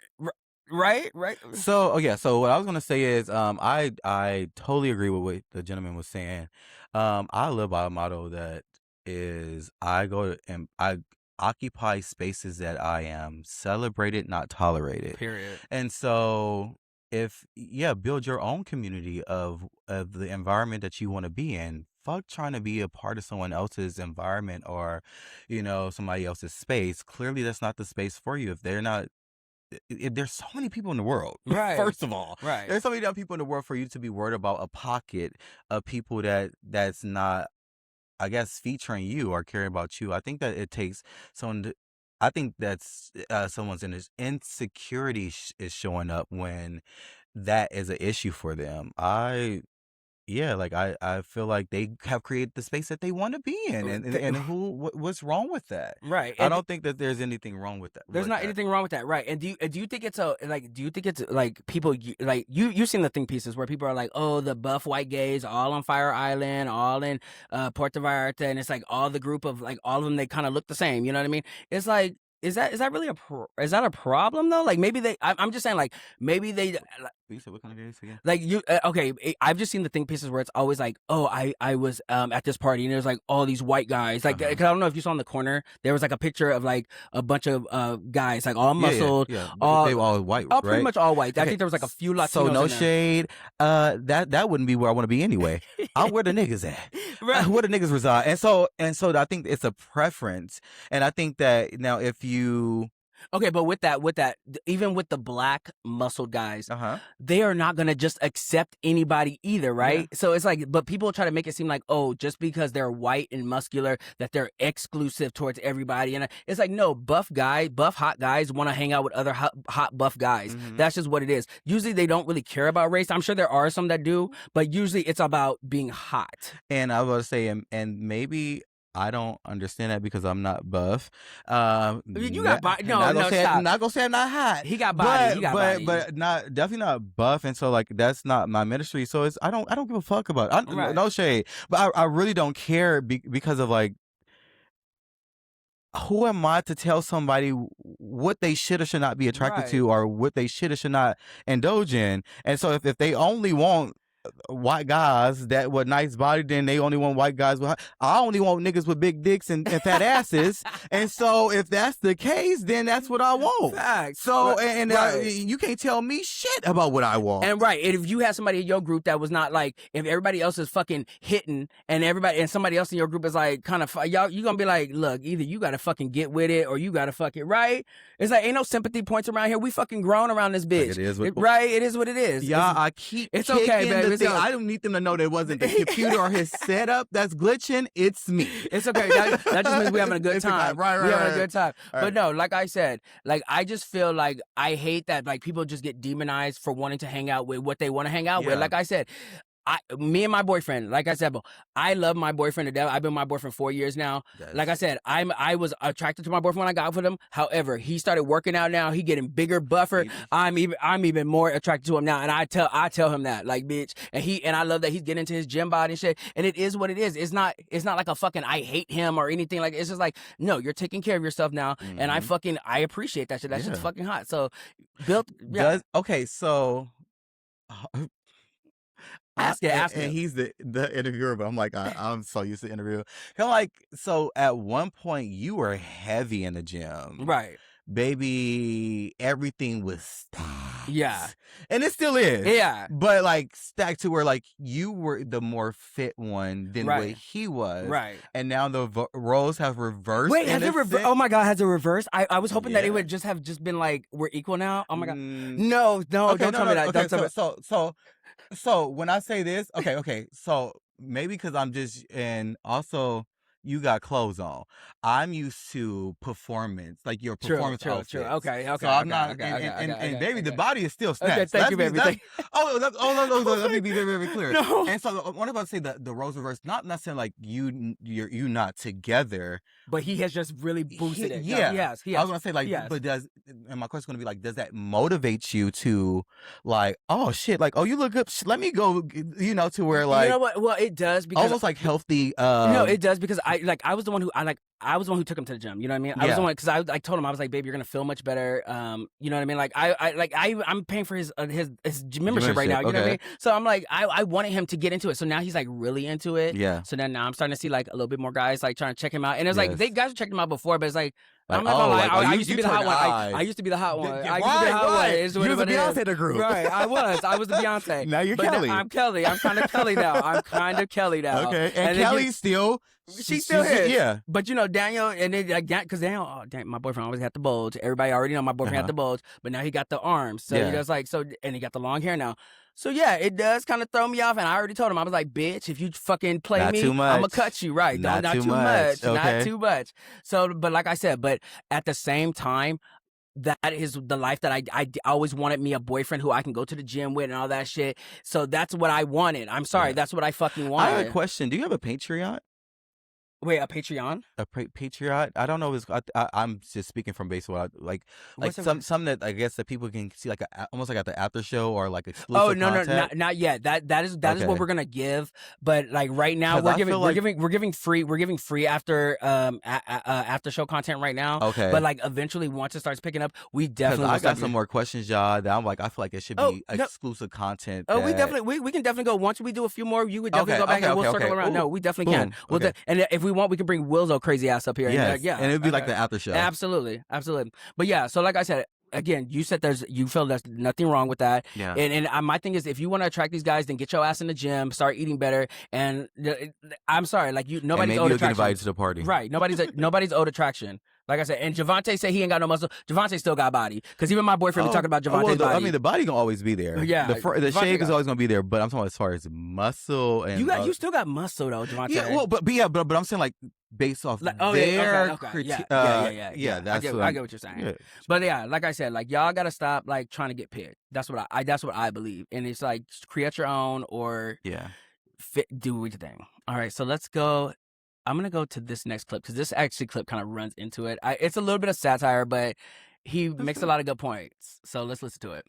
right. So so what I was gonna say is I totally agree with what the gentleman was saying. I live by a motto that is I go and I occupy spaces that I am celebrated, not tolerated. Period. And so build your own community of the environment that you want to be in. Fuck trying to be a part of someone else's environment or, somebody else's space. Clearly that's not the space for you. If they're not, there's so many people in the world. Right. First of all, Right. there's so many other people in the world for you to be worried about a pocket of people that's not, I guess, featuring you or caring about you. I think that it takes someone. I think that's someone's insecurity is showing up when that is an issue for them. I feel like they have created the space that they want to be in, and what's wrong with that? Right. I don't think that there's anything wrong with that. There's not anything wrong with that, right? And do you think it's like people like you've seen the think pieces where people are like, oh, the buff white gays all on Fire Island, all in Puerto Vallarta, and it's like all the group of like all of them, they kind of look the same. You know what I mean? It's like. Is that really is that a problem though? Like maybe I'm just saying like maybe they. You said what kind of gays again? Like okay, I've just seen the think pieces where it's always like, oh, I was at this party and there's like all these white guys. Like 'cause I don't know if you saw in the corner, there was like a picture of like a bunch of guys like all muscled, yeah. all They were all white, all right? pretty much all white. I Okay, think there was like a few Latinos. So no in there. shade. That wouldn't be where I want to be anyway. I'm where the niggas at. Right. Where the niggas reside. And so I think it's a preference. And I think that now if you Okay, but with that, even with the black muscled guys, uh-huh. they are not gonna just accept anybody either, right? Yeah. So it's like, but people try to make it seem like, oh, just because they're white and muscular, that they're exclusive towards everybody, and it's like, no, buff hot guys want to hang out with other hot buff guys. Mhm. That's just what it is. Usually, they don't really care about race. I'm sure there are some that do, but usually it's about being hot. And I was gonna say, and maybe I don't understand that because I'm not buff. You got body. No, stop. stop. Not gonna say I'm not hot. He got body. But not definitely not buff. And so like that's not my ministry. So I don't give a fuck about it. Right. No shade. But I really don't care because of like, who am I to tell somebody what they should or should not be attracted to or what they should or should not indulge in? And so if they only want white guys that with nice body, then they only want white guys with. I only want niggas with big dicks and fat asses. And so if that's the case, then that's what I want. Facts. So you can't tell me shit about what I want. And and if you have somebody in your group that was not like, if everybody else is fucking hitting and somebody else in your group is like kind of y'all, you gonna be like, look, either you gotta fucking get with it or you gotta fuck it, right? It's like ain't no sympathy points around here. We fucking grown around this bitch. Like it is right? It is what it is. It's okay, baby. I don't need them to know that it wasn't the computer or his setup that's glitching. It's me. It's okay. That just means we're having a good time. Right. We're having a good time. Right. But no, like I said, like I just feel like I hate that like people just get demonized for wanting to hang out with what they want to hang out with. Like I said, me and my boyfriend, like I said, I love my boyfriend to death. I've been with my boyfriend 4 years now. Yes. Like I said, I was attracted to my boyfriend when I got with him. However, he started working out now. He getting bigger, buffer. I'm even more attracted to him now. And I tell him that, like, bitch. And I love that he's getting into his gym body and shit. And it is what it is. It's not like a fucking I hate him or anything like. It's just like, no, you're taking care of yourself now. Mm-hmm. And I appreciate that shit. That shit's fucking hot. So Okay, so. Ask and him. He's the interviewer, but I'm like, I'm so used to interview. I'm like, so at one point you were heavy in the gym, right? Baby, everything was stacked. Yeah, and it still is. Yeah, but like stacked to where like you were the more fit one than what he was, right? And now the roles have reversed. Wait, has it reversed? Oh my god, has it reversed? I was hoping that it would just have been like we're equal now. Oh my god, no, okay, don't tell me that. Okay, don't tell me. So when I say this, okay, so maybe because I'm just, and also you got clothes on. I'm used to performance, like your performance outfits. True. Okay. So I'm not, and baby, the body is still snatched. Okay, thank you, baby. No, let me be very, very clear. No. And so what I'm about to say, the roles reverse, not necessarily like you not together, but he has just really boosted it. Yeah, he has. I was gonna say like, but and my question's gonna be like, does that motivate you to like, oh shit, like, oh you look good, let me go, to where like, you know what? Well, it does because almost like healthy. No, it does because I was the one who I was the one who took him to the gym. You know what I mean? I was the one because I told him I was like, babe, you're gonna feel much better. You know what I mean? Like I'm paying for his membership right now. You know what I mean? So I'm like, I wanted him to get into it. So now he's like really into it. Yeah. So then now I'm starting to see like a little bit more guys like trying to check him out. And it's like guys have checked him out before, but it's like. I'm not gonna lie. I used to be the hot one. I used to be the hot one. I used to be the hot one. You was the Beyonce of the group. Right. I was the Beyonce. Now you're Kelly. I'm Kelly. I'm kind of Kelly now. Okay. And Kelly's still. She's still here. Yeah. But you know, Daniel, and then because Daniel, my boyfriend always had the bulge. Everybody already know my boyfriend had the bulge, but now he got the arms. So he does like and he got the long hair now. So yeah, it does kind of throw me off. And I already told him, I was like, bitch, if you fucking play not me, too much. I'm gonna cut you. Right. Not too much. Okay. Not too much. So, but like I said, but at the same time, that is the life that I always wanted me a boyfriend who I can go to the gym with and all that shit. So that's what I wanted. I'm sorry. That's what I fucking wanted. I have a question. Do you have a Patreon? Wait, a Patreon? A Patreon? I don't know. If it's, I'm just speaking from base what like some that I guess that people can see like almost like at the after show or like exclusive. Oh no, content. not yet. That is what we're gonna give. But like right now we're giving free after after show content right now. Okay. But like eventually once it starts picking up, we definitely. I got some more questions, y'all. That I'm like I feel like it should be exclusive content. Oh, we can definitely go. Once we do a few more, you would definitely go back and we'll circle around. Ooh. No, we definitely can. And if we want, we can bring Will's old crazy ass up here. Yes. And and it'd be like the after show. Absolutely. But yeah, so like I said, again, you said you feel there's nothing wrong with that. Yeah. And my thing is, if you want to attract these guys, then get your ass in the gym, start eating better. And I'm sorry, like nobody's owed attraction. Get invited to the party. Right. Nobody's owed attraction. Like I said, and Javontae said he ain't got no muscle. Javontae still got body. Because even my boyfriend was talking about Javontae's body. I mean, the body can always be there. Yeah. The shape is always going to be there. But I'm talking as far as muscle. And you still got muscle, though, Javontae. Yeah, well, but I'm saying, like, based off their critique. Yeah, that's I get what you're saying. Yeah. But yeah, like I said, like y'all gotta stop like trying to get picked. That's what I believe. And it's like create your own or do your thing. All right, so let's go. I'm gonna go to this next clip because this actually clip kind of runs into it. It's a little bit of satire, but he makes a lot of good points. So let's listen to it.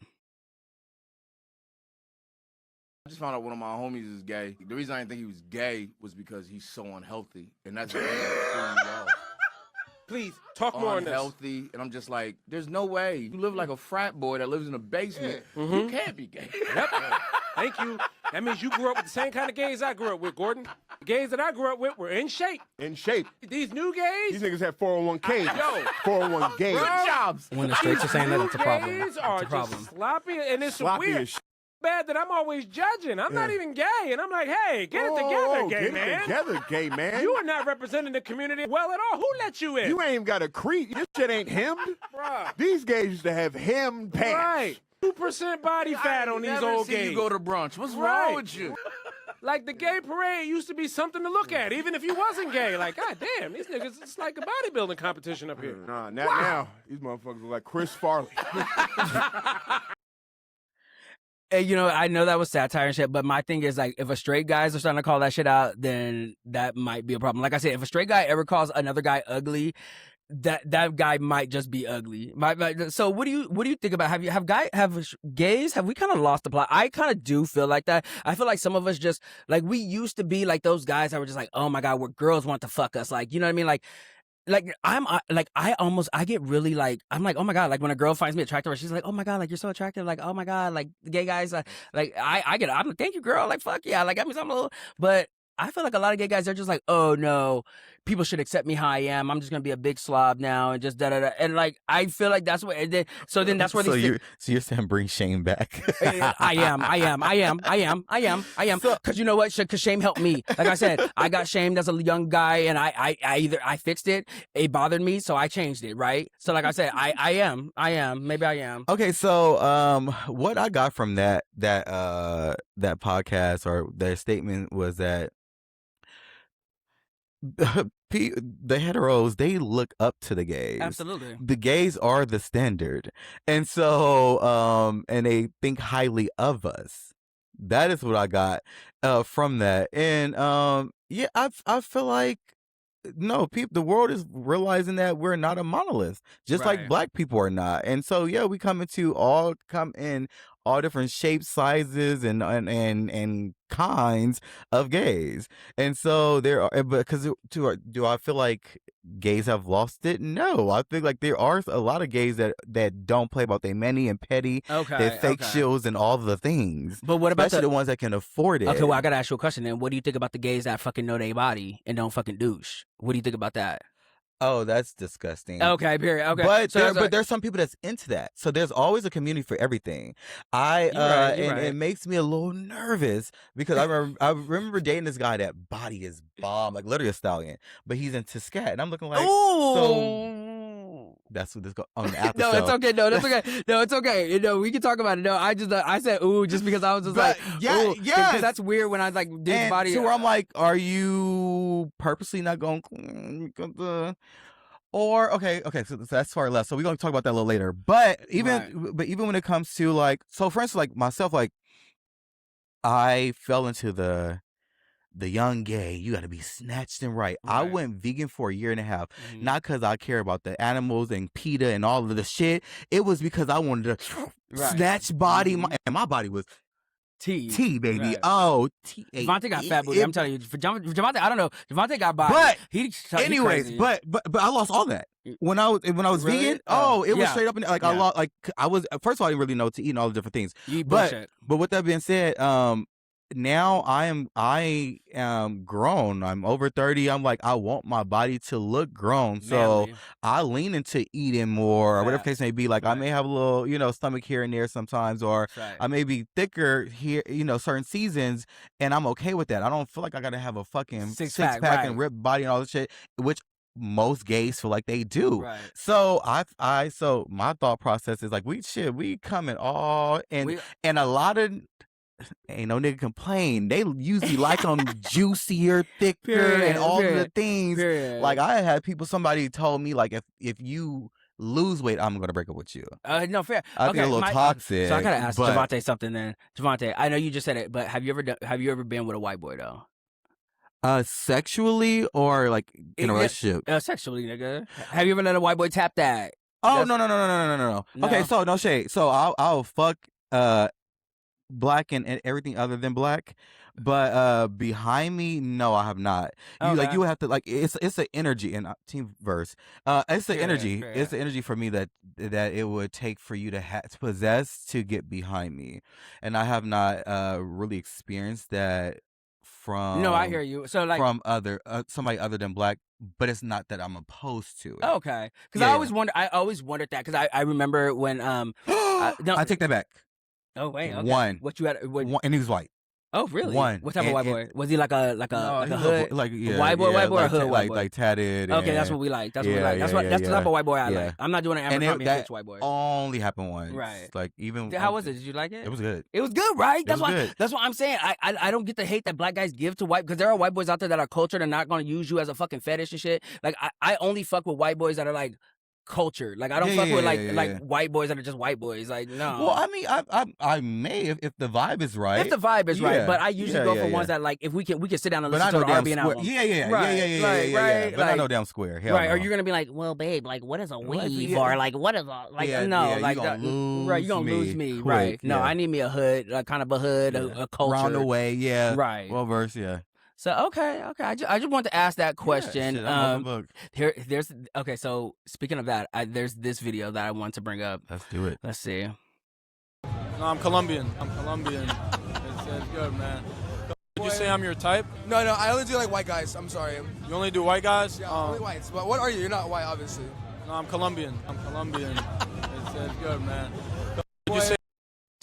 I just found out one of my homies is gay. The reason I didn't think he was gay was because he's so unhealthy, and that's what threw me off. Please talk more on this. Unhealthy, and I'm just like, there's no way you live like a frat boy that lives in a basement. You can't be gay. Yep. Thank you. That means you grew up with the same kind of gays I grew up with, Gordon. The gays that I grew up with were in shape. In shape. These new gays. These niggas have 401ks. 401 gays. Good jobs. When the straights are saying that, it's a problem. Gays are just sloppy, and it's Sloppy weird. as Bad that I'm always judging. I'm not even gay, and I'm like, hey, get it together, gay man. Get it together, gay man. You are not representing the community well at all. Who let you in? You ain't even got a creep. This shit ain't hemmed. Bruh. These gays used to have hemmed pants. Right. 2% body fat on these old gays. You go to brunch. What's wrong with you? Like the gay parade used to be something to look at, even if you wasn't gay. Like, god damn, these niggas, it's like a bodybuilding competition up here. Nah, not now. These motherfuckers look like Chris Farley. And, you know, I know that was satire and shit, but my thing is, like, if a straight guys are starting to call that shit out, then that might be a problem. Like I said, if a straight guy ever calls another guy ugly, that guy might just be ugly. So what do you think about have gays have we kind of lost the plot? I kind of do feel like that. I feel like some of us just like we used to be like those guys that were just like, oh my god, where girls want to fuck us, like, you know what I mean, like I get really like, I'm like, oh my god, like when a girl finds me attractive, she's like, oh my god, like you're so attractive, like oh my god, like the gay guys, like I get it. I'm like, thank you, girl, like fuck yeah, like I mean, I'm a little, but I feel like a lot of gay guys, they're just like, oh no, people should accept me how I am. I'm just gonna be a big slob now and just da da da. And like, I feel like that's what. So then that's where you're saying bring shame back. I am. Because you know what? Because shame helped me. Like I said, I got shamed as a young guy, and I fixed it. It bothered me, so I changed it. Right. So like I said, I am. Maybe I am. Okay, so what I got from that podcast or their statement was that the heteros, they look up to the gays. Absolutely. The gays are the standard. And so and they think highly of us. That is what I got from that. And yeah, I feel like no, the world is realizing that we're not a monolith, just like black people are not. And so yeah, we come in all different shapes, sizes, and kinds of gays. And so there are, because do I feel like gays have lost it? No, I think like there are a lot of gays that don't play about they many and petty, their fake shills and all the things. But what about especially the ones that can afford it? Okay, well I gotta ask you a question then. What do you think about the gays that fucking know their body and don't fucking douche? What do you think about that? Oh, that's disgusting. Okay, period. Okay, but there's some people that's into that. So there's always a community for everything. It makes me a little nervous because I remember dating this guy that body is bomb, like literally a stallion, but he's into scat, and I'm looking like, so that's what this go on the after No, show. it's okay. No, that's okay. No, it's okay. You know, we can talk about it. No, I said ooh just because I was just like ooh, because that's weird when I was like dude's body. So where I'm like, are you purposely not going? Or okay, so that's far left. So we're gonna talk about that a little later. But even when it comes to like, so for instance, like myself, like I fell into the young gay. You got to be snatched and right. I went vegan for a year and a half, not because I care about the animals and PETA and all of the shit. It was because I wanted to snatch body, and my body was. T baby. Right. Oh, Javontae got fat booty. I'm telling you, for Javontae, I don't know. Javontae got body. But anyways, but I lost all that when I was really? Vegan. It was straight up and like I lost. Like I was first of all, I didn't really know to eat and all the different things. But with that being said, now I am grown. I'm over 30. I'm like, I want my body to look grown. So I lean into eating more or whatever the case may be. Like I may have a little, stomach here and there sometimes, or I may be thicker here, certain seasons, and I'm okay with that. I don't feel like I gotta have a fucking six pack and ripped body and all this shit, which most gays feel like they do. Right. So so my thought process is like, we coming all and a lot of ain't no nigga complain. They usually like them juicier, thicker, and all of the things. Like I had somebody told me like if you lose weight, I'm gonna break up with you. No, fair. I think a little toxic. So I gotta ask Javontae something then. Javontae, I know you just said it, but have you ever been with a white boy though? Sexually or like in a relationship? Sexually, nigga. Have you ever let a white boy tap that? Oh no. Okay, so no shade. So I'll fuck black and everything other than black, but behind me, no, I have not. You have to like it's an energy in team verse. It's the energy. It's the energy for me that it would take for you to possess to get behind me, and I have not really experienced that from. No, I hear you. So like from somebody other than black. But it's not that I'm opposed to it. Okay, because I always wondered that because I remember when no, I take that back. Oh wait, okay. One. What you had? One, and he was white. Oh really? One. What type of white boy? Was he like a hood? Like white boy, like, or hood white boy? Like tatted. Okay, that's what we like. That's what we like. That's the type of white boy I like. I'm not doing an Abercrombie & Fitch white boy. Only happened once. Right. Like even. How was it? Did you like it? It was good. It was good, right? That's why. That's what I'm saying. I don't get the hate that black guys give to white because there are white boys out there that are cultured and not going to use you as a fucking fetish and shit. Like I only fuck with white boys that are like culture. Like I don't fuck with like white boys that are just white boys. Like no. Well, I mean, I may if the vibe is right. If the vibe is right, but I usually go for ones that like if we can sit down and listen to an R&B album. Yeah. But I know damn square. Hell right? No. Or you're gonna be like, well, babe, like what is a weave or like what is a like no like you gonna lose me. Quick, right? No, I need me a hood, like kind of a hood, a culture. Round the way, right. Well verse, So okay. I just wanted to ask that question. There's okay. So speaking of that, there's this video that I want to bring up. Let's do it. Let's see. No, I'm Colombian. It's good, man. Would you say I'm your type? No, I only do like white guys. I'm sorry. You only do white guys? Yeah, only whites. But what are you? You're not white, obviously. No, I'm Colombian. It's good, man. Would you say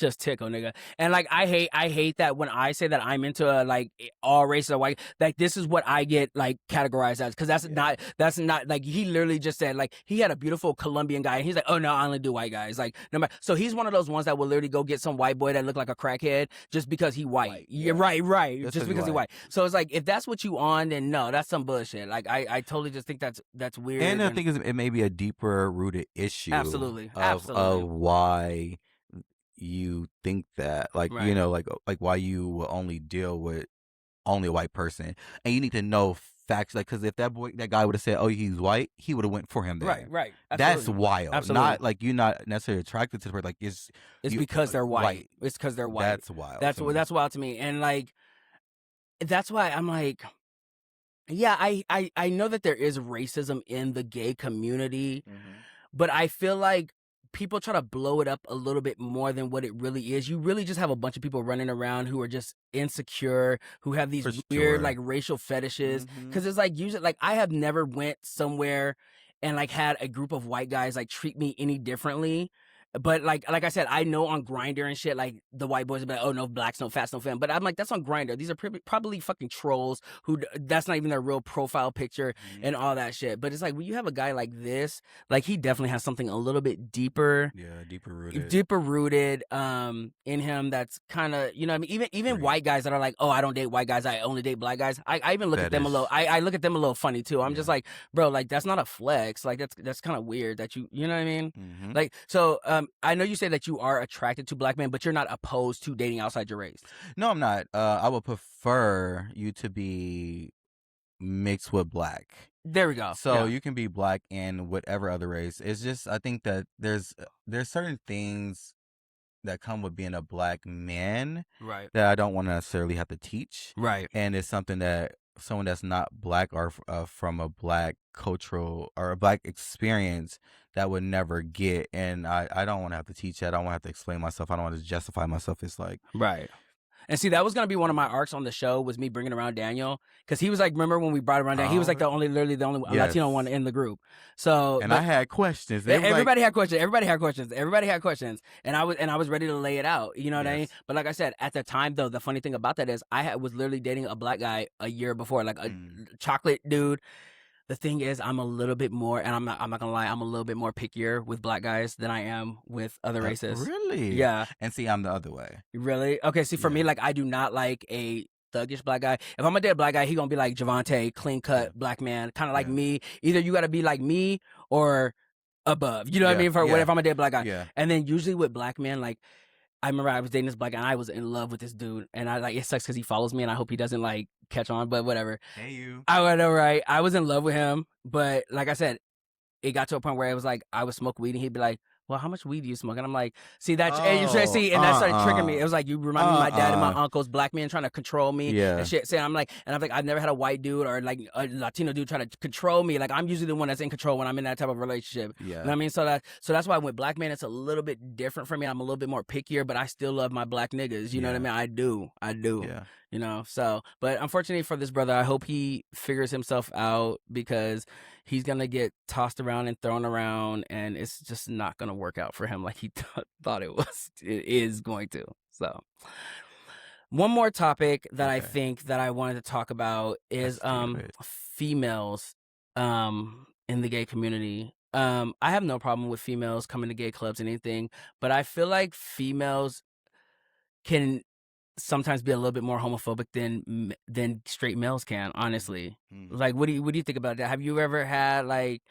just tickle, nigga. And like I hate that when I say that I'm into like all races of white, like this is what I get like categorized as, because that's not like he literally just said like he had a beautiful Colombian guy and he's like, oh no, I only do white guys. Like no matter, so he's one of those ones that will literally go get some white boy that look like a crackhead just because he white. Yeah, right. Just because he white. So it's like if that's what you on, then no, that's some bullshit. Like I totally just think that's weird. And the thing is, it may be a deeper rooted issue. Absolutely. Of why you think that, like, you know, like why you will only deal with only a white person, and you need to know facts. Like, because if that guy would have said, "Oh, he's white," he would have went for him there. Right. That's Absolutely. wild. Absolutely. Not like you're not necessarily attracted to the person. Like It's because they're white. It's because they're white. That's wild. That's wild to me. And like, that's why I'm like, yeah, I know that there is racism in the gay community, but I feel like people try to blow it up a little bit more than what it really is. You really just have a bunch of people running around who are just insecure, who have these weird like racial fetishes. Because it's like, usually, like, I have never went somewhere and like had a group of white guys like treat me any differently. But like I said, I know on Grindr and shit, like the white boys will be like, oh, no blacks, no fats, no femme. But I'm like, that's on Grindr. These are probably fucking trolls who that's not even their real profile picture and all that shit. But it's like, when you have a guy like this, like, he definitely has something a little bit deeper. Yeah, deeper rooted In him. That's kind of, you know what I mean? Even white guys that are like, oh, I don't date white guys, I only date black guys. I even look at them a little. I look at them a little funny too. I'm just like, bro, like, that's not a flex. Like, that's kind of weird that you know what I mean? Like, so I know you say that you are attracted to black men, but you're not opposed to dating outside your race. No, I'm not. I would prefer you to be mixed with black. There we go. So you can be black and whatever other race. It's just, I think that there's certain things that come with being a black man that I don't want to necessarily have to teach. Right. And it's something that someone that's not black or from a black cultural or a black experience that would never get. And I don't want to have to teach that. I don't want to have to explain myself. I don't want to justify myself. It's like, right. And see, that was going to be one of my arcs on the show, was me bringing around Daniel. Because he was like, remember when we brought around Daniel? He was like literally the only Latino one in the group. So, and I had questions. Everybody had questions. Everybody had questions. And I was ready to lay it out. You know what I mean? But like I said, at the time, though, the funny thing about that is was literally dating a black guy a year before, like a chocolate dude. The thing is, I'm a little bit more, and I'm not gonna lie, I'm a little bit more pickier with black guys than I am with other races. Really? Yeah. And see, I'm the other way. Really? Okay. See, for me, like, I do not like a thuggish black guy. If I'm gonna date a black guy, he gonna be like Javontae, clean cut black man, kind of like me. Either you gotta be like me or above. You know what I mean? If I'm gonna date a black guy. Yeah. And then usually with black men, like, I remember I was dating this black guy and I was in love with this dude. And it sucks because he follows me and I hope he doesn't like catch on, but whatever. Hey, you. I know, right? I was in love with him. But like I said, it got to a point where it was like, I would smoke weed and he'd be like, well, how much weed do you smoke? And I'm like, see, that, and that started tricking me. It was like, you remind me of my dad and my uncles, black men trying to control me and shit. So I'm like, I've never had a white dude or like a Latino dude try to control me. Like, I'm usually the one that's in control when I'm in that type of relationship. Yeah. You know what I mean? So that's why with black men, it's a little bit different for me. I'm a little bit more pickier, but I still love my black niggas. You know what I mean? I do. Yeah. You know, so, but unfortunately for this brother, I hope he figures himself out, because he's going to get tossed around and thrown around, and it's just not going to work out for him like he thought it is going to. So, one more topic that I think that I wanted to talk about is females in the gay community. I have no problem with females coming to gay clubs and anything, but I feel like females can sometimes be a little bit more homophobic than straight males can, honestly. Like, what do you think about that? Have you ever had like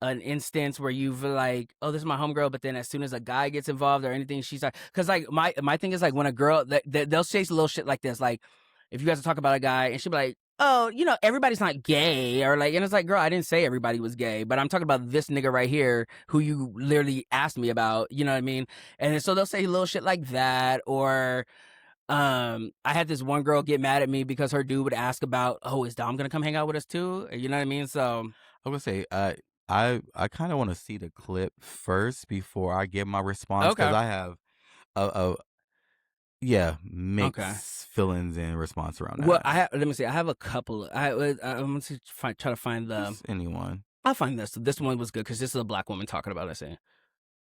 an instance where you've like, oh, this is my homegirl, but then as soon as a guy gets involved or anything, she's like, because like my thing is like, when a girl they'll say little shit like this, like, if you guys talk about a guy and she'll be like, oh, you know, everybody's not gay, or like, and it's like, girl, I didn't say everybody was gay, but I'm talking about this nigga right here who you literally asked me about, you know what I mean? And so they'll say little shit like that, or I had this one girl get mad at me because her dude would ask about, oh, is Dom gonna come hang out with us too? You know what I mean? So I would say, I kind of want to see the clip first before I give my response, because I have mixed feelings and response around that. Well, let me see. I have a couple. I'm gonna try to find the Just anyone. I'll find this. This one was good because this is a black woman talking about it. Saying,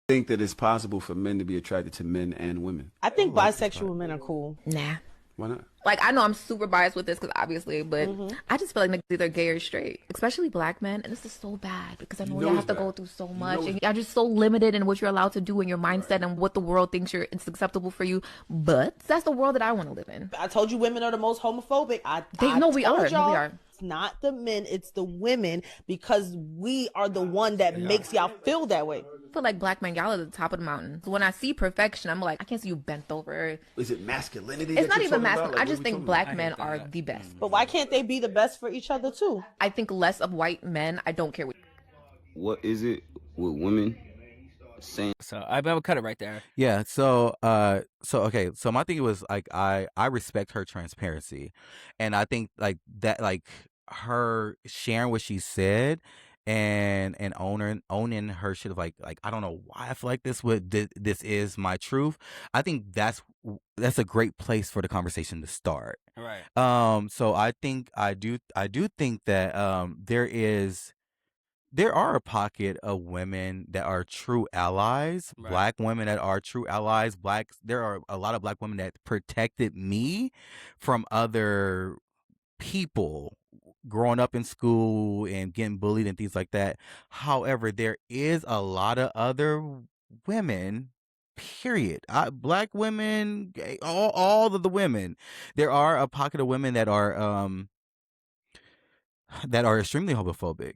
think that it's possible for men to be attracted to men and women. I think bisexual men are cool. Nah. Why not? Like, I know I'm super biased with this because obviously, but I just feel like niggas either gay or straight, especially black men. And this is so bad because I know y'all have to go through so much. And y'all just so limited in what you're allowed to do in your mindset and what the world thinks it's acceptable for you. But that's the world that I want to live in. I told you women are the most homophobic. We are. It's not the men, it's the women, because we are the one that makes y'all feel that way. feel like black men, y'all are at the top of the mountain. So when I see perfection, I'm like, I can't see you bent over. Is it masculinity? It's not even masculine. I just think black men are the best. But why can't they be the best for each other too? I think less of white men. I don't care what is it with women saying? So I will cut it right there. Yeah. So okay. So my thing was like I respect her transparency, and I think like that her sharing what she said and owning her shit of like I don't know why I feel like this is my truth. I think that's a great place for the conversation to start. Right. So I do think that there are a pocket of women that are true allies, Right. black women that are true allies. There are a lot of black women that protected me from other people growing up in school and getting bullied and things like that. However, there is a lot of other women, period. Black women, gay, all of the women. There are a pocket of women that are extremely homophobic,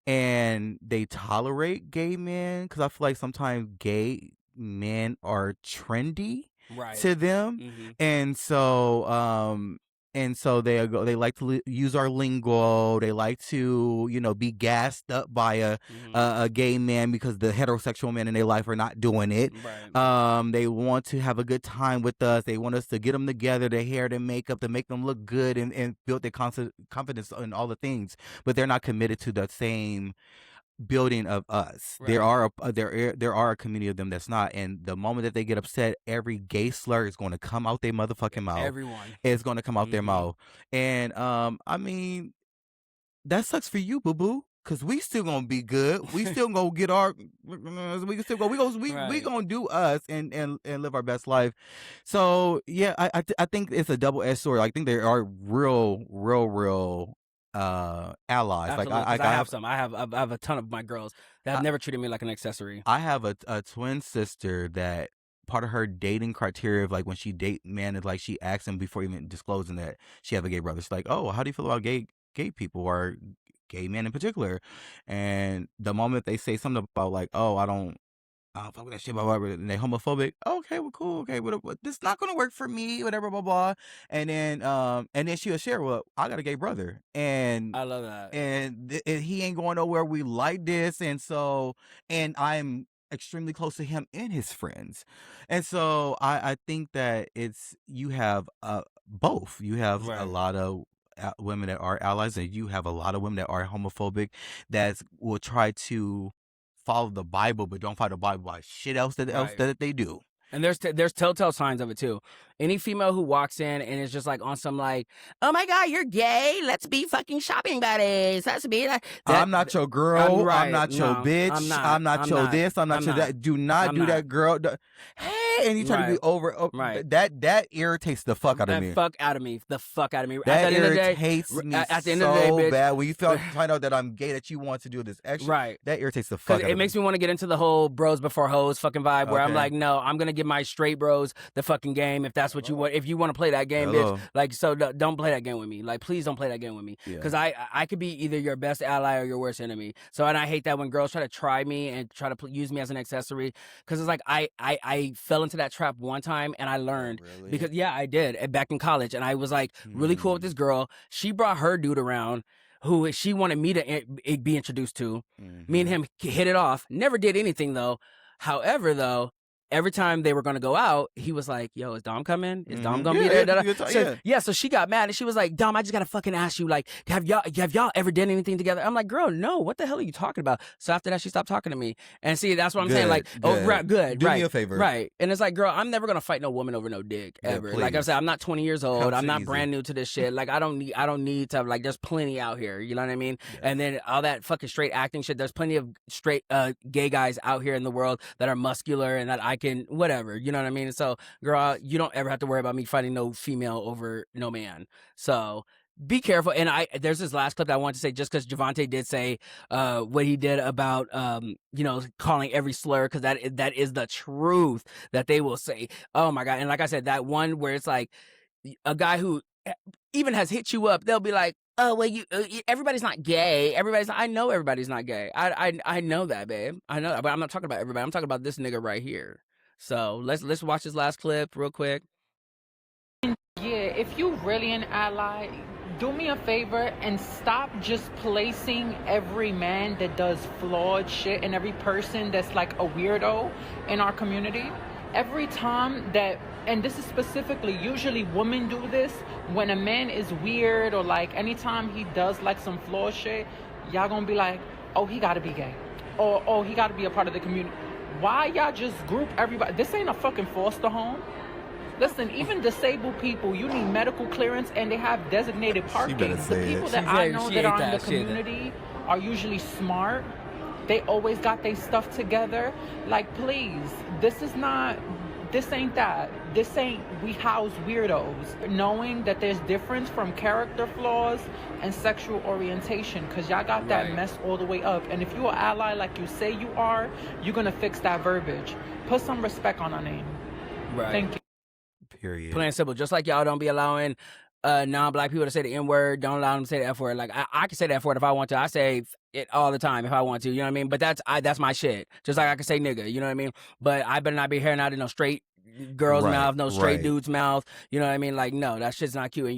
and they tolerate gay men because I feel like sometimes gay men are trendy Right. to them, and so they like to use our lingo. They like to be gassed up by a gay man because the heterosexual men in their life are not doing it. Right. They want to have a good time with us. They want us to get them together, their hair, their makeup, to make them look good and build their confidence in all the things. But they're not committed to the same building of us. Right. There are a community of them that's not, and the moment that they get upset, every gay slur is going to come out their motherfucking mouth. Everyone. It's going to come out their mouth, and I mean, that sucks for you, boo boo, because we still gonna be good. We still gonna get our. We still go. We gonna do us and live our best life. So yeah, I think it's a double-edged sword. I think there are real allies. Absolutely, Like I have some. I have a ton of my girls that have never treated me like an accessory. I have a twin sister that part of her dating criteria of like when she date men is like she asks him before even disclosing that she have a gay brother. She's like, oh, how do you feel about gay people or gay men in particular? And the moment they say something about like, oh, I don't fuck with that shit, blah, blah, blah, and they homophobic. Okay, well, cool. Okay, but this is not gonna work for me. Whatever, blah, blah. And then she'll share, well, I got a gay brother, and I love that. And he ain't going nowhere. We like this, and I'm extremely close to him and his friends, and so I think that you have both. You have a lot of women that are allies, and you have a lot of women that are homophobic that will try to follow the Bible, but don't follow the Bible by shit else that they do. And there's telltale signs of it too. Any female who walks in and is just like on some like, oh my God, you're gay. Let's be fucking shopping buddies. Let's be that. I'm not your girl. I'm not your bitch. I'm not your this. I'm not your that. Do not do that, girl. Hey, and you try to be over. That irritates the fuck out of me. The fuck out of me. That irritates me at the end of the day, bitch, bad. When you find out that I'm gay, that you want to do this extra. Right. That irritates the fuck out of me. It makes me want to get into the whole bros before hoes fucking vibe where I'm like, no, I'm going to give my straight bros the fucking game if that's what you want. If you want to play that game, bitch, like, so don't play that game with me. Like, please don't play that game with me. Because I could be either your best ally or your worst enemy. So, and I hate that when girls try to try me and try to use me as an accessory. Because it's like, I fell into that trap one time and I learned. Really? Because, yeah, I did back in college. And I was like really cool with this girl. She brought her dude around who she wanted me to be introduced to. Me and him hit it off. Never did anything though. However, though, every time they were going to go out, he was like, yo, is Dom coming? Is Dom going to be there? So she got mad and she was like, Dom, I just got to fucking ask you, like, have y'all ever done anything together? I'm like, girl, no. What the hell are you talking about? So after that, she stopped talking to me. And see, that's what I'm saying. Like, good. Do me a favor. Right. And it's like, girl, I'm never going to fight no woman over no dick ever. Like I said, I'm not 20 years old. I'm not brand new to this shit. Like, I don't need to, like, there's plenty out here. You know what I mean? Yeah. And then all that fucking straight acting shit. There's plenty of straight gay guys out here in the world that are muscular and that I can, whatever. You know what I mean? So, girl, you don't ever have to worry about me fighting no female over no man. So, be careful. And there's this last clip that I wanted to say just because Javontae did say what he did about, calling every slur, because that is the truth that they will say. Oh, my God. And like I said, that one where it's like a guy who even has hit you up, they'll be like, oh well, everybody's not gay. I know everybody's not gay. I know that, babe. I know that, but I'm not talking about everybody. I'm talking about this nigga right here. So let's watch this last clip real quick. Yeah, if you really an ally, do me a favor and stop just placing every man that does flawed shit and every person that's like a weirdo in our community. Every time that, and this is specifically, usually women do this, when a man is weird or like anytime he does like some flawed shit, y'all gonna be like, oh, he gotta be gay. Or, oh, he gotta be a part of the community. Why y'all just group everybody? This ain't a fucking foster home. Listen, even disabled people, you need medical clearance and they have designated parking. The people that I know that are in the community are usually smart. They always got their stuff together. Like, please, this ain't that. This ain't, we house weirdos. Knowing that there's difference from character flaws and sexual orientation, because y'all got that mess all the way up. And if you're an ally like you say you are, you're going to fix that verbiage. Put some respect on our name. Right. Thank you. Period. Plain and simple. Just like y'all don't be allowing non-black people to say the N-word, don't allow them to say the F-word. Like, I can say the F-word if I want to. I say it all the time if I want to, you know what I mean? But that's my shit. Just like I can say nigga, you know what I mean? But I better not be hearing out in no straight girl's mouth, no straight dude's mouth, you know what I mean? Like, no, that shit's not cute. And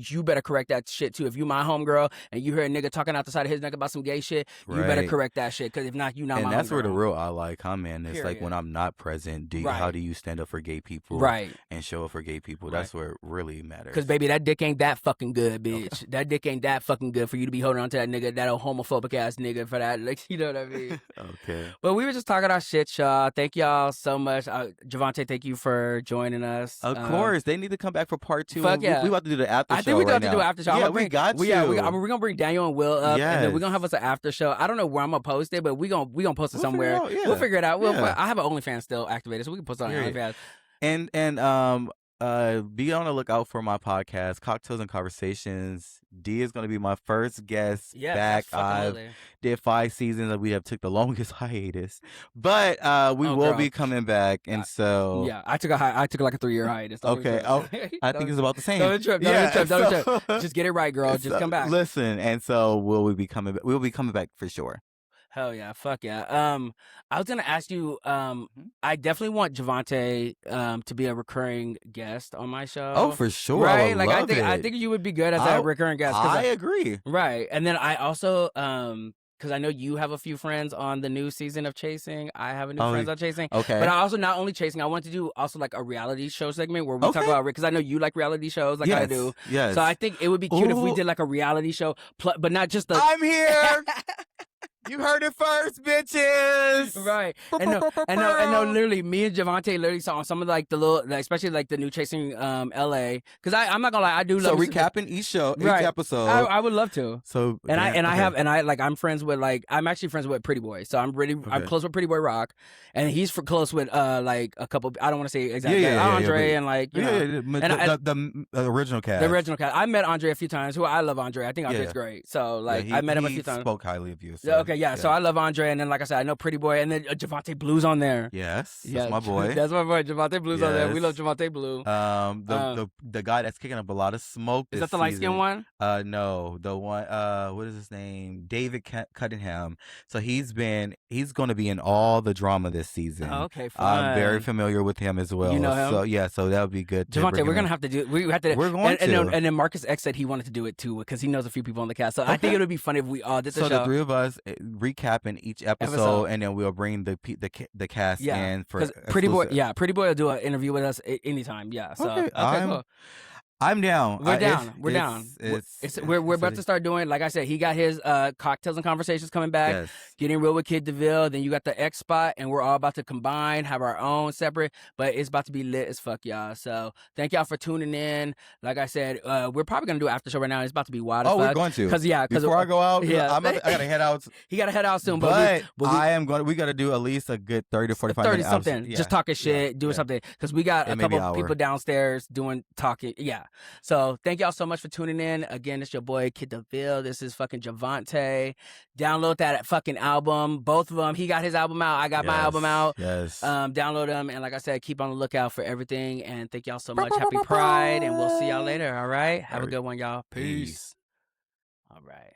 you better correct that shit too. If you my homegirl and you hear a nigga talking out the side of his neck about some gay shit, you better correct that shit, because if not, you not my homegirl. And that's where the real ally come in. It's like when I'm not present, how do you stand up for gay people and show up for gay people? That's where it really matters. Because baby, that dick ain't that fucking good, bitch. Okay. That dick ain't that fucking good for you to be holding on to that nigga, that old homophobic ass nigga for that. Like, you know what I mean? Okay. But we were just talking our shit, y'all. Thank y'all so much. Javontae, thank you for joining us. Of course. They need to come back for part 2. Fuck yeah. We about to do the after show. I think we do have to do an after show. Yeah, we got to. Yeah, we're going to bring Daniel and Will up, and then we're going to have us an after show. I don't know where I'm going to post it, but we're gonna post it somewhere. We'll figure it out. I have an OnlyFans still activated, so we can post it on OnlyFans. And be on the lookout for my podcast, Cocktails and Conversations. D is going to be my first guest back. I did 5 seasons, and we have took the longest hiatus, but we will be coming back. And so I took like a 3-year hiatus. Okay, I think it's about the same. Don't trip. Just get it right, girl. Just come back. Listen, and so we'll be coming back for sure. Hell yeah, fuck yeah. I was gonna ask you. I definitely want Javontae to be a recurring guest on my show. Oh, for sure, right? Like I think you would be good as a recurring guest. I agree. Right, and then I also because I know you have a few friends on the new season of Chasing. I have a new friends on Chasing. Okay, but I also not only Chasing. I want to do also like a reality show segment where we talk about, because I know you like reality shows like I do. Yes. So I think it would be cute if we did like a reality show, but not just the. I'm here. You heard it first, bitches. Right. And no, literally, me and Javontae literally saw some of like the little, like, especially like the new Chasing LA. Because I'm not gonna lie, I do love. So recapping each episode. I would love to. So I'm friends with I'm actually friends with Pretty Boy. So I'm close with Pretty Boy Rock, and he's close with like a couple. I don't want to say exactly. Andre and like the original cast. The original cast. I met Andre a few times. I love Andre. I think Andre's great. So like I met him a few times. Spoke highly of you. So. Okay. Yeah, so I love Andre, and then like I said, I know Pretty Boy, and then Javontae Blue's on there. Yes, that's my boy. That's my boy. Javontae Blu's on there. We love Javontae Blue. The guy that's kicking up a lot of smoke. Is that the light skinned one? No, the one. What is his name? David Cunningham. So he's going to be in all the drama this season. Oh, okay, fine. I'm very familiar with him as well. You know him? So that would be good. Javontae, we're gonna have to do. We're going to. And then Marcus X said he wanted to do it too because he knows a few people on the cast. So I think it would be funny if we all did the show. So the 3 of us recapping each episode, and then we'll bring the cast in for Pretty Boy. Yeah, Pretty Boy will do an interview with us anytime. Yeah, so okay, cool. I'm down. We're down. We're about to start doing, like I said, he got his Cocktails and Conversations coming back. Yes. Getting Real with Kid DeVille. Then you got the X spot, and we're all about to combine, have our own separate, but it's about to be lit as fuck, y'all. So thank y'all for tuning in. Like I said, we're probably gonna do an after show right now. It's about to be wild as fuck. We're going to. Because before I go out, I gotta head out. He gotta head out soon, but we gotta do at least a good 30 to 45 minutes. 30 something. Just talking shit, doing something. Because we got a couple people downstairs talking. Yeah. So thank y'all so much for tuning in. Again, it's your boy Kid DeVille. This is fucking Javontae. Download that fucking album. Both of them. He got his album out. I got my album out. Yes. Download them. And like I said, keep on the lookout for everything. And thank y'all so much. Happy Pride. And we'll see y'all later. All right. Have a good one, y'all. Peace. All right.